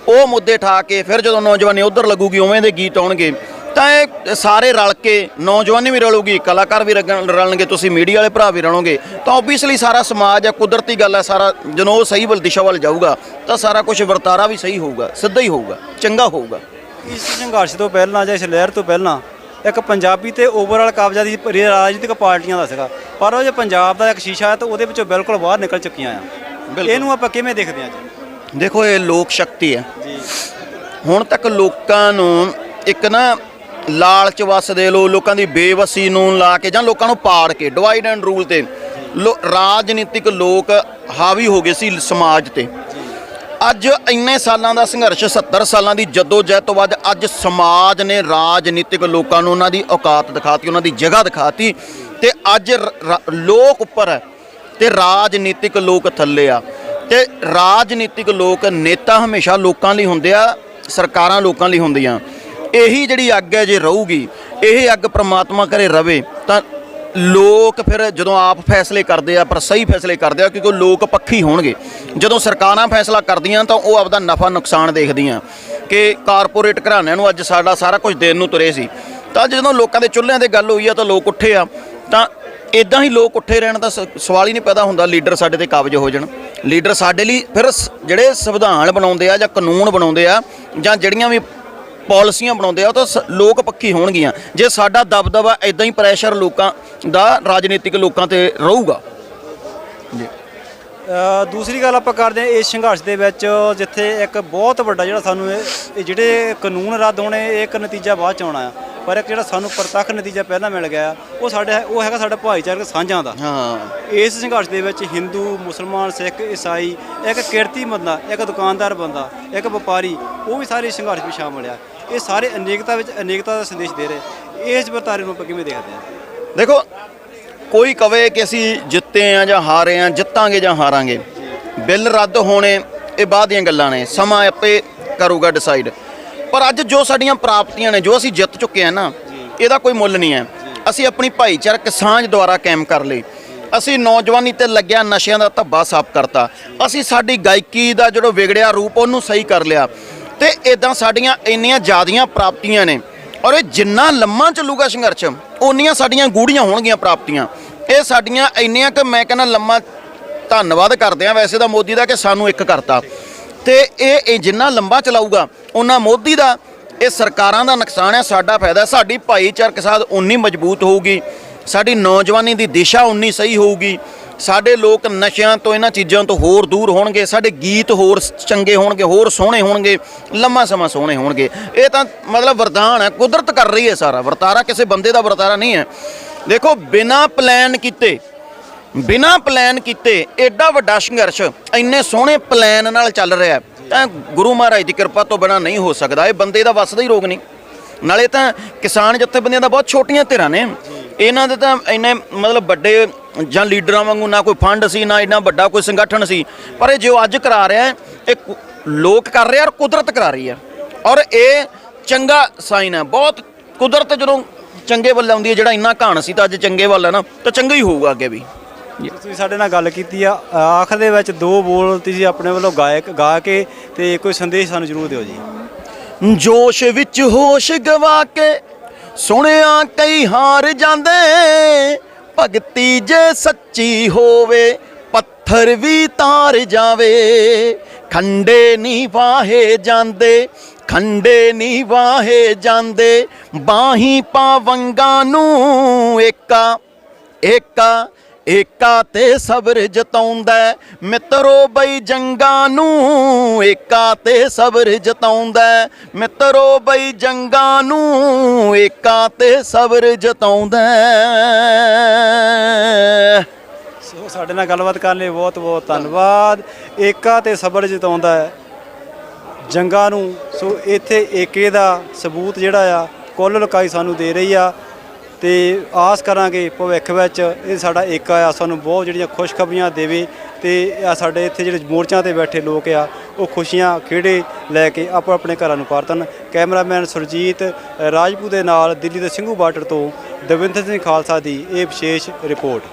ਉਹ ਮੁੱਦੇ ਠਾ ਕੇ ਫਿਰ ਜਦੋਂ ਨੌਜਵਾਨੀ ਉਧਰ ਲੱਗੂਗੀ ਉਵੇਂ ਦੇ ਗੀਤ ਆਉਣਗੇ ਤਾਂ ਇਹ ਸਾਰੇ ਰਲ ਕੇ ਨੌਜਵਾਨੀ ਵੀ ਰਲੂਗੀ, ਕਲਾਕਾਰ ਵੀ ਰਲਣਗੇ, ਤੁਸੀਂ ਮੀਡੀਆ ਵਾਲੇ ਭਰਾ ਵੀ ਰਲੋਗੇ ਤਾਂ ਓਬਵੀਅਸਲੀ ਸਾਰਾ ਸਮਾਜ ਹੈ, ਕੁਦਰਤੀ ਗੱਲ ਹੈ। ਸਾਰਾ ਜਦੋਂ ਉਹ ਸਹੀ ਦਿਸ਼ਾ ਵੱਲ ਜਾਊਗਾ ਤਾਂ ਸਾਰਾ ਕੁਝ ਵਰਤਾਰਾ ਵੀ ਸਹੀ ਹੋਊਗਾ, ਸਿੱਧਾ ਹੀ ਹੋਊਗਾ, ਚੰਗਾ ਹੋਊਗਾ। ਇਸ ਸੰਘਰਸ਼ ਤੋਂ ਪਹਿਲਾਂ ਜਾਂ ਇਸ ਲਹਿਰ ਤੋਂ ਪਹਿਲਾਂ ਇੱਕ ਪੰਜਾਬੀ ਤੇ ਓਵਰਆਲ ਕਬਜ਼ਾ ਦੀ ਰਾਜਨੀਤਿਕ ਪਾਰਟੀਆਂ ਦਾ ਸੀਗਾ, ਪਰ ਉਹ ਜੇ ਪੰਜਾਬ ਦਾ ਇੱਕ ਸ਼ੀਸ਼ਾ ਹੈ ਤਾਂ ਉਹਦੇ ਵਿੱਚੋਂ ਬਿਲਕੁਲ ਬਾਹਰ ਨਿਕਲ ਚੁੱਕੀਆਂ ਆ। ਇਹਨੂੰ ਆਪਾਂ ਕਿਵੇਂ ਦੇਖਦੇ ਹਾਂ ਜੀ? ਦੇਖੋ ਇਹ ਲੋਕ ਸ਼ਕਤੀ ਹੈ। ਜੀ ਹੁਣ ਤੱਕ ਲੋਕਾਂ ਨੂੰ ਇੱਕ ਨਾ ਲਾਲਚ ਵਸ ਦੇ ਲੋ, ਲੋਕਾਂ ਦੀ ਬੇਵਸੀ ਨੂੰ ਲਾ ਕੇ ਜਾਂ ਲੋਕਾਂ ਨੂੰ ਪਾੜ ਕੇ ਡਿਵਾਈਡ ਐਂਡ ਰੂਲ ਤੇ ਰਾਜਨੀਤਿਕ ਲੋਕ ਹਾਵੀ ਹੋ ਗਏ ਸੀ ਸਮਾਜ ਤੇ। ਅੱਜ ਇੰਨੇ ਸਾਲਾਂ ਦਾ ਸੰਘਰਸ਼, 70 ਸਾਲਾਂ ਦੀ ਜਦੋਜਹਿਦ ਤੋਂ ਬਾਅਦ ਅੱਜ ਸਮਾਜ ਨੇ ਰਾਜਨੀਤਿਕ ਲੋਕਾਂ ਨੂੰ ਉਹਨਾਂ ਦੀ ਔਕਾਤ ਦਿਖਾਤੀ, ਉਹਨਾਂ ਦੀ ਜਗ੍ਹਾ ਦਿਖਾਤੀ ਤੇ ਅੱਜ ਲੋਕ ਉੱਪਰ ਹੈ ਤੇ ਰਾਜਨੀਤਿਕ ਲੋਕ ਥੱਲੇ ਆ। ਤੇ ਰਾਜਨੀਤਿਕ ਲੋਕ, ਨੇਤਾ ਹਮੇਸ਼ਾ ਲੋਕਾਂ ਲਈ ਹੁੰਦੇ ਆ, ਸਰਕਾਰਾਂ ਲੋਕਾਂ ਲਈ ਹੁੰਦੀਆਂ। ਇਹੀ ਜਿਹੜੀ ਅੱਗ ਹੈ ਜੇ ਰਹੂਗੀ, ਇਹ ਅੱਗ ਪ੍ਰਮਾਤਮਾ ਕਰੇ ਰਵੇ ਤਾਂ ਲੋਕ ਫਿਰ ਜਦੋਂ ਆਪ ਫੈਸਲੇ ਕਰਦੇ ਆ ਪਰ ਸਹੀ ਫੈਸਲੇ ਕਰਦੇ ਆ, ਕਿਉਂਕਿ ਲੋਕ ਪੱਖੀ ਹੋਣਗੇ। ਜਦੋਂ ਸਰਕਾਰਾਂ ਫੈਸਲਾ ਕਰਦੀਆਂ ਤਾਂ ਉਹ ਆਪਦਾ ਨਫਾ ਨੁਕਸਾਨ ਦੇਖਦੀਆਂ ਕਿ ਕਾਰਪੋਰੇਟ ਘਰਾਣਿਆਂ ਨੂੰ ਅੱਜ ਸਾਡਾ ਸਾਰਾ ਕੁਝ ਦੇਣ ਨੂੰ ਤੁਰੇ ਸੀ, ਤਾਂ ਜਦੋਂ ਲੋਕਾਂ ਦੇ ਚੁੱਲ੍ਹਿਆਂ 'ਤੇ ਗੱਲ ਹੋਈ ਆ ਤਾਂ ਲੋਕ ਉੱਠੇ ਆ। ਤਾਂ ਇਦਾਂ ਹੀ ਲੋਕ ਉੱਠੇ ਰਹਿਣ ਦਾ ਸਵਾਲ ਹੀ ਨਹੀਂ ਪੈਦਾ ਹੁੰਦਾ ਲੀਡਰ ਸਾਡੇ ਤੇ ਕਾਬਜ ਹੋ ਜਾਣ। ਲੀਡਰ ਸਾਡੇ ਲਈ ਫਿਰ ਜਿਹੜੇ ਸੰਵਿਧਾਨ ਬਣਾਉਂਦੇ ਆ ਜਾਂ ਕਾਨੂੰਨ ਬਣਾਉਂਦੇ ਆ ਜਾਂ ਜਿਹੜੀਆਂ ਵੀ ਪਾਲਿਸੀਆਂ ਬਣਾਉਂਦੇ ਆ ਉਹ ਤਾਂ ਲੋਕ ਪੱਖੀ ਹੋਣਗੀਆਂ ਜੇ ਸਾਡਾ ਦਬਦਬਾ ਇਦਾਂ ਹੀ ਪ੍ਰੈਸ਼ਰ ਲੋਕਾਂ ਦਾ ਰਾਜਨੀਤਿਕ ਲੋਕਾਂ ਤੇ ਰਹੂਗਾ। ਜੀ ਦੂਸਰੀ ਗੱਲ ਆਪਾਂ ਕਰਦੇ ਹਾਂ ਇਸ ਸੰਘਰਸ਼ ਦੇ ਵਿੱਚ, ਜਿੱਥੇ ਇੱਕ ਬਹੁਤ ਵੱਡਾ ਜਿਹੜਾ ਸਾਨੂੰ ਇਹ ਜਿਹੜੇ ਕਾਨੂੰਨ ਰੱਦ ਹੋਣੇ ਇਹ ਇੱਕ ਨਤੀਜਾ ਬਾਅਦ ਚ ਆਉਣਾ ਆ, ਪਰ ਇੱਕ ਜਿਹੜਾ ਸਾਨੂੰ ਪ੍ਰਤੱਖ ਨਤੀਜਾ ਪਹਿਲਾਂ ਮਿਲ ਗਿਆ ਉਹ ਹੈਗਾ ਸਾਡਾ ਭਾਈਚਾਰਕ ਸਾਂਝਾਂ ਦਾ। ਹਾਂ, ਇਸ ਸੰਘਰਸ਼ ਦੇ ਵਿੱਚ ਹਿੰਦੂ, ਮੁਸਲਮਾਨ, ਸਿੱਖ, ਈਸਾਈ, ਇੱਕ ਕਿਰਤੀ ਬੰਦਾ, ਇੱਕ ਦੁਕਾਨਦਾਰ ਬੰਦਾ, ਇੱਕ ਵਪਾਰੀ, ਉਹ ਵੀ ਸਾਰੇ ਸੰਘਰਸ਼ ਵਿੱਚ ਸ਼ਾਮਲ ਆ। ਇਹ ਸਾਰੇ ਅਨੇਕਤਾ ਵਿੱਚ ਅਨੇਕਤਾ ਦਾ ਸੰਦੇਸ਼ ਦੇ ਰਹੇ। ਇਸ ਵਰਤਾਰੇ ਨੂੰ ਆਪਾਂ ਕਿਵੇਂ ਦੇਖਦੇ ਹਾਂ? ਦੇਖੋ ਕੋਈ ਕਵੇ ਕਿ ਅਸੀਂ ਜਿੱਤੇ ਆ ਜਾਂ ਹਾਰੇ ਆ, ਜਿੱਤਾਂਗੇ ਜਾਂ ਹਾਰਾਂਗੇ, ਬਿੱਲ ਰੱਦ ਹੋਣੇ ਇਹ ਬਾਅਦ ਦੀਆਂ ਗੱਲਾਂ ਨੇ, ਸਮਾਂ ਆਪੇ ਕਰੂਗਾ ਡਿਸਾਈਡ। ਪਰ ਅੱਜ ਜੋ ਸਾਡੀਆਂ ਪ੍ਰਾਪਤੀਆਂ ਨੇ, ਜੋ ਅਸੀਂ ਜਿੱਤ ਚੁੱਕੇ ਆ ਨਾ, ਇਹਦਾ ਕੋਈ ਮੁੱਲ ਨਹੀਂ ਹੈ। ਅਸੀਂ ਆਪਣੀ ਭਾਈਚਾਰਕ ਸਾਂਝ ਦੁਆਰਾ ਕਾਇਮ ਕਰ ਲਈ, ਅਸੀਂ ਨੌਜਵਾਨੀ ਤੇ ਲੱਗਿਆ ਨਸ਼ਿਆਂ ਦਾ ਧੱਬਾ ਸਾਫ਼ ਕਰਤਾ, ਅਸੀਂ ਸਾਡੀ ਗਾਇਕੀ ਦਾ ਜਿਹੜਾ ਵਿਗੜਿਆ ਰੂਪ ਉਹਨੂੰ ਸਹੀ ਕਰ ਲਿਆ। ਤੇ ਇਦਾਂ ਸਾਡੀਆਂ ਇੰਨੀਆਂ ਜ਼ਿਆਦੀਆਂ ਪ੍ਰਾਪਤੀਆਂ ਨੇ ਔਰ ਇਹ ਜਿੰਨਾ ਲੰਮਾ ਚੱਲੂਗਾ ਸੰਘਰਸ਼ ਓਨੀਆਂ ਸਾਡੀਆਂ ਗੂੜੀਆਂ ਹੋਣਗੀਆਂ ਪ੍ਰਾਪਤੀਆਂ। ਇਹ ਸਾਡੀਆਂ ਇੰਨੀਆਂ ਕਿ ਮੈਂ ਕਹਿੰਦਾ ਲੰਮਾ ਧੰਨਵਾਦ ਕਰਦੇ ਆ ਵੈਸੇ ਤਾਂ ਮੋਦੀ ਦਾ ਕਿ ਸਾਨੂੰ ਇੱਕ ਕਰਤਾ। ਤੇ ਇਹ ਜਿੰਨਾ ਲੰਬਾ ਚਲਾਊਗਾ ਉਹਨਾਂ ਮੋਦੀ ਦਾ, ਇਹ ਸਰਕਾਰਾਂ ਦਾ ਨੁਕਸਾਨ ਹੈ, ਸਾਡਾ ਫਾਇਦਾ। ਸਾਡੀ ਭਾਈਚਾਰਕ ਸਾਧ ਉਨੀ ਮਜ਼ਬੂਤ ਹੋਊਗੀ, ਸਾਡੀ ਨੌਜਵਾਨੀ ਦੀ ਦਿਸ਼ਾ ਉਨੀ ਸਹੀ ਹੋਊਗੀ, ਸਾਡੇ ਲੋਕ ਨਸ਼ਿਆਂ ਤੋਂ ਇਹਨਾਂ ਚੀਜ਼ਾਂ ਤੋਂ ਹੋਰ ਦੂਰ ਹੋਣਗੇ, ਸਾਡੇ ਗੀਤ ਹੋਰ ਚੰਗੇ ਹੋਣਗੇ, ਹੋਰ ਸੋਹਣੇ ਹੋਣਗੇ, ਲੰਮਾ ਸਮਾਂ ਸੋਹਣੇ ਹੋਣਗੇ। ਇਹ ਤਾਂ ਮਤਲਬ ਵਰਦਾਨ ਹੈ, ਕੁਦਰਤ ਕਰ ਰਹੀ ਹੈ ਸਾਰਾ ਵਰਤਾਰਾ, ਕਿਸੇ ਬੰਦੇ ਦਾ ਵਰਤਾਰਾ ਨਹੀਂ ਹੈ। ਦੇਖੋ ਬਿਨਾਂ ਪਲਾਨ ਕੀਤੇ ਐਡਾ ਵੱਡਾ ਸੰਘਰਸ਼ ਇੰਨੇ ਸੋਹਣੇ ਪਲਾਨ ਨਾਲ ਚੱਲ ਰਿਹਾ ਤਾਂ ਗੁਰੂ ਮਹਾਰਾਜ ਦੀ ਕਿਰਪਾ ਤੋਂ ਬਿਨਾਂ ਨਹੀਂ ਹੋ ਸਕਦਾ। ਇਹ ਬੰਦੇ ਦਾ ਵੱਸ ਦਾ ਹੀ ਰੋਗ ਨਹੀਂ। ਨਾਲੇ ਤਾਂ ਕਿਸਾਨ ਜਥੇਬੰਦੀਆਂ ਦਾ ਬਹੁਤ ਛੋਟੀਆਂ ਧਿਰਾਂ ਨੇ, ਇਹਨਾਂ ਦੇ ਤਾਂ ਇੰਨੇ ਮਤਲਬ ਵੱਡੇ ਜਾਂ ਲੀਡਰਾਂ ਵਾਂਗੂ ਨਾ ਕੋਈ ਫੰਡ ਸੀ, ਨਾ ਇੰਨਾ ਵੱਡਾ ਕੋਈ ਸੰਗਠਨ ਸੀ। ਪਰ ਇਹ ਜੋ ਅੱਜ ਕਰਾ ਰਿਹਾ ਹੈ ਇਹ ਲੋਕ ਕਰ ਰਹੇ ਆ ਔਰ ਕੁਦਰਤ ਕਰਾ ਰਹੀ ਹੈ, ਔਰ ਇਹ ਚੰਗਾ ਸਾਈਨ ਹੈ। ਬਹੁਤ ਕੁਦਰਤ ਜਦੋਂ ਚੰਗੇ ਵੱਲ ਆਉਂਦੀ ਹੈ, ਜਿਹੜਾ ਇੰਨਾ ਘਾਣ ਸੀ ਤਾਂ ਅੱਜ ਚੰਗੇ ਵੱਲ ਹੈ ਨਾ, ਤਾਂ ਚੰਗਾ ਹੀ ਹੋਊਗਾ ਅੱਗੇ ਵੀ। ਤੁਸੀਂ ਸਾਡੇ ਨਾਲ ਗੱਲ ਕੀਤੀ ਆ, ਆਖਰ ਦੇ ਵਿੱਚ ਦੋ ਬੋਲ ਤੁਸੀਂ ਆਪਣੇ ਵੱਲੋਂ ਗਾ ਕੇ ਤੇ ਕੋਈ ਸੰਦੇਸ਼ ਸਾਨੂੰ ਜ਼ਰੂਰ ਦਿਓ ਜੀ। ਜੋਸ਼ ਵਿੱਚ ਹੋਸ਼ ਗਵਾ ਕੇ ਸੁਣਿਆ ਕਈ ਹਾਰ ਜਾਂਦੇ, ਭਗਤੀ ਜੇ ਸੱਚੀ ਹੋਵੇ ਪੱਥਰ ਵੀ ਤਾਰ ਜਾਵੇ, ਖੰਡੇ ਨਹੀਂ ਵਾਹੇ ਜਾਂਦੇ, ਖੰਡੇ ਨਹੀਂ ਵਾਹੇ ਜਾਂਦੇ, ਬਾਹੀਂ ਪਾਵੰਗਾਂ ਨੂੰ ਏਕਾ ਏਕਾ ਏਕਾ ਤੇ ਸਬਰ ਜਤਾਉਂਦਾ ਮਿੱਤਰੋ ਬਈ ਜੰਗਾਂ ਨੂੰ, ਏਕਾ ਤੇ ਸਬਰ ਜਤਾਉਂਦਾ ਮਿੱਤਰੋ ਬਈ ਜੰਗਾਂ ਨੂੰ, ਏਕਾ ਤੇ ਸਬਰ ਜਤਾਉਂਦਾ। ਸੋ ਸਾਡੇ ਨਾਲ ਗੱਲਬਾਤ ਕਰਨ ਲਈ ਬਹੁਤ ਬਹੁਤ ਧੰਨਵਾਦ। ਏਕਾ ਤੇ ਸਬਰ ਜਤਾਉਂਦਾ ਹੈ ਜੰਗਾਂ ਨੂੰ। ਸੋ ਇੱਥੇ ਏਕੇ ਦਾ ਸਬੂਤ ਜਿਹੜਾ ਆ ਕੁੱਲ ਲੁਕਾਈ ਸਾਨੂੰ ਦੇ ਰਹੀ ਆ, ਤੇ ਆਸ ਕਰਾਂਗੇ ਭਵਿੱਖ ਵਿੱਚ ਇਹ ਸਾਡਾ ਏਕਾ ਆ ਸਾਨੂੰ ਬਹੁਤ ਜਿਹੜੀਆਂ ਖੁਸ਼ਖਬਰੀਆਂ ਦੇਵੇ, ਤੇ ਆ ਸਾਡੇ ਇੱਥੇ ਜਿਹੜੇ ਮੋਰਚਿਆਂ ਤੇ ਬੈਠੇ ਲੋਕ ਆ ਉਹ ਖੁਸ਼ੀਆਂ ਖੇੜੇ ਲੈ ਕੇ ਆਪੋ ਆਪਣੇ ਘਰਾਂ ਨੂੰ ਪਰਤਣ। ਕੈਮਰਾਮੈਨ ਸੁਰਜੀਤ ਰਾਜਪੂਤ ਦੇ ਨਾਲ ਦਿੱਲੀ ਦੇ ਸਿੰਘੂ ਬਾਰਡਰ ਤੋਂ ਦਵਿੰਦਰ ਸਿੰਘ ਖਾਲਸਾ ਦੀ ਇਹ ਵਿਸ਼ੇਸ਼ ਰਿਪੋਰਟ।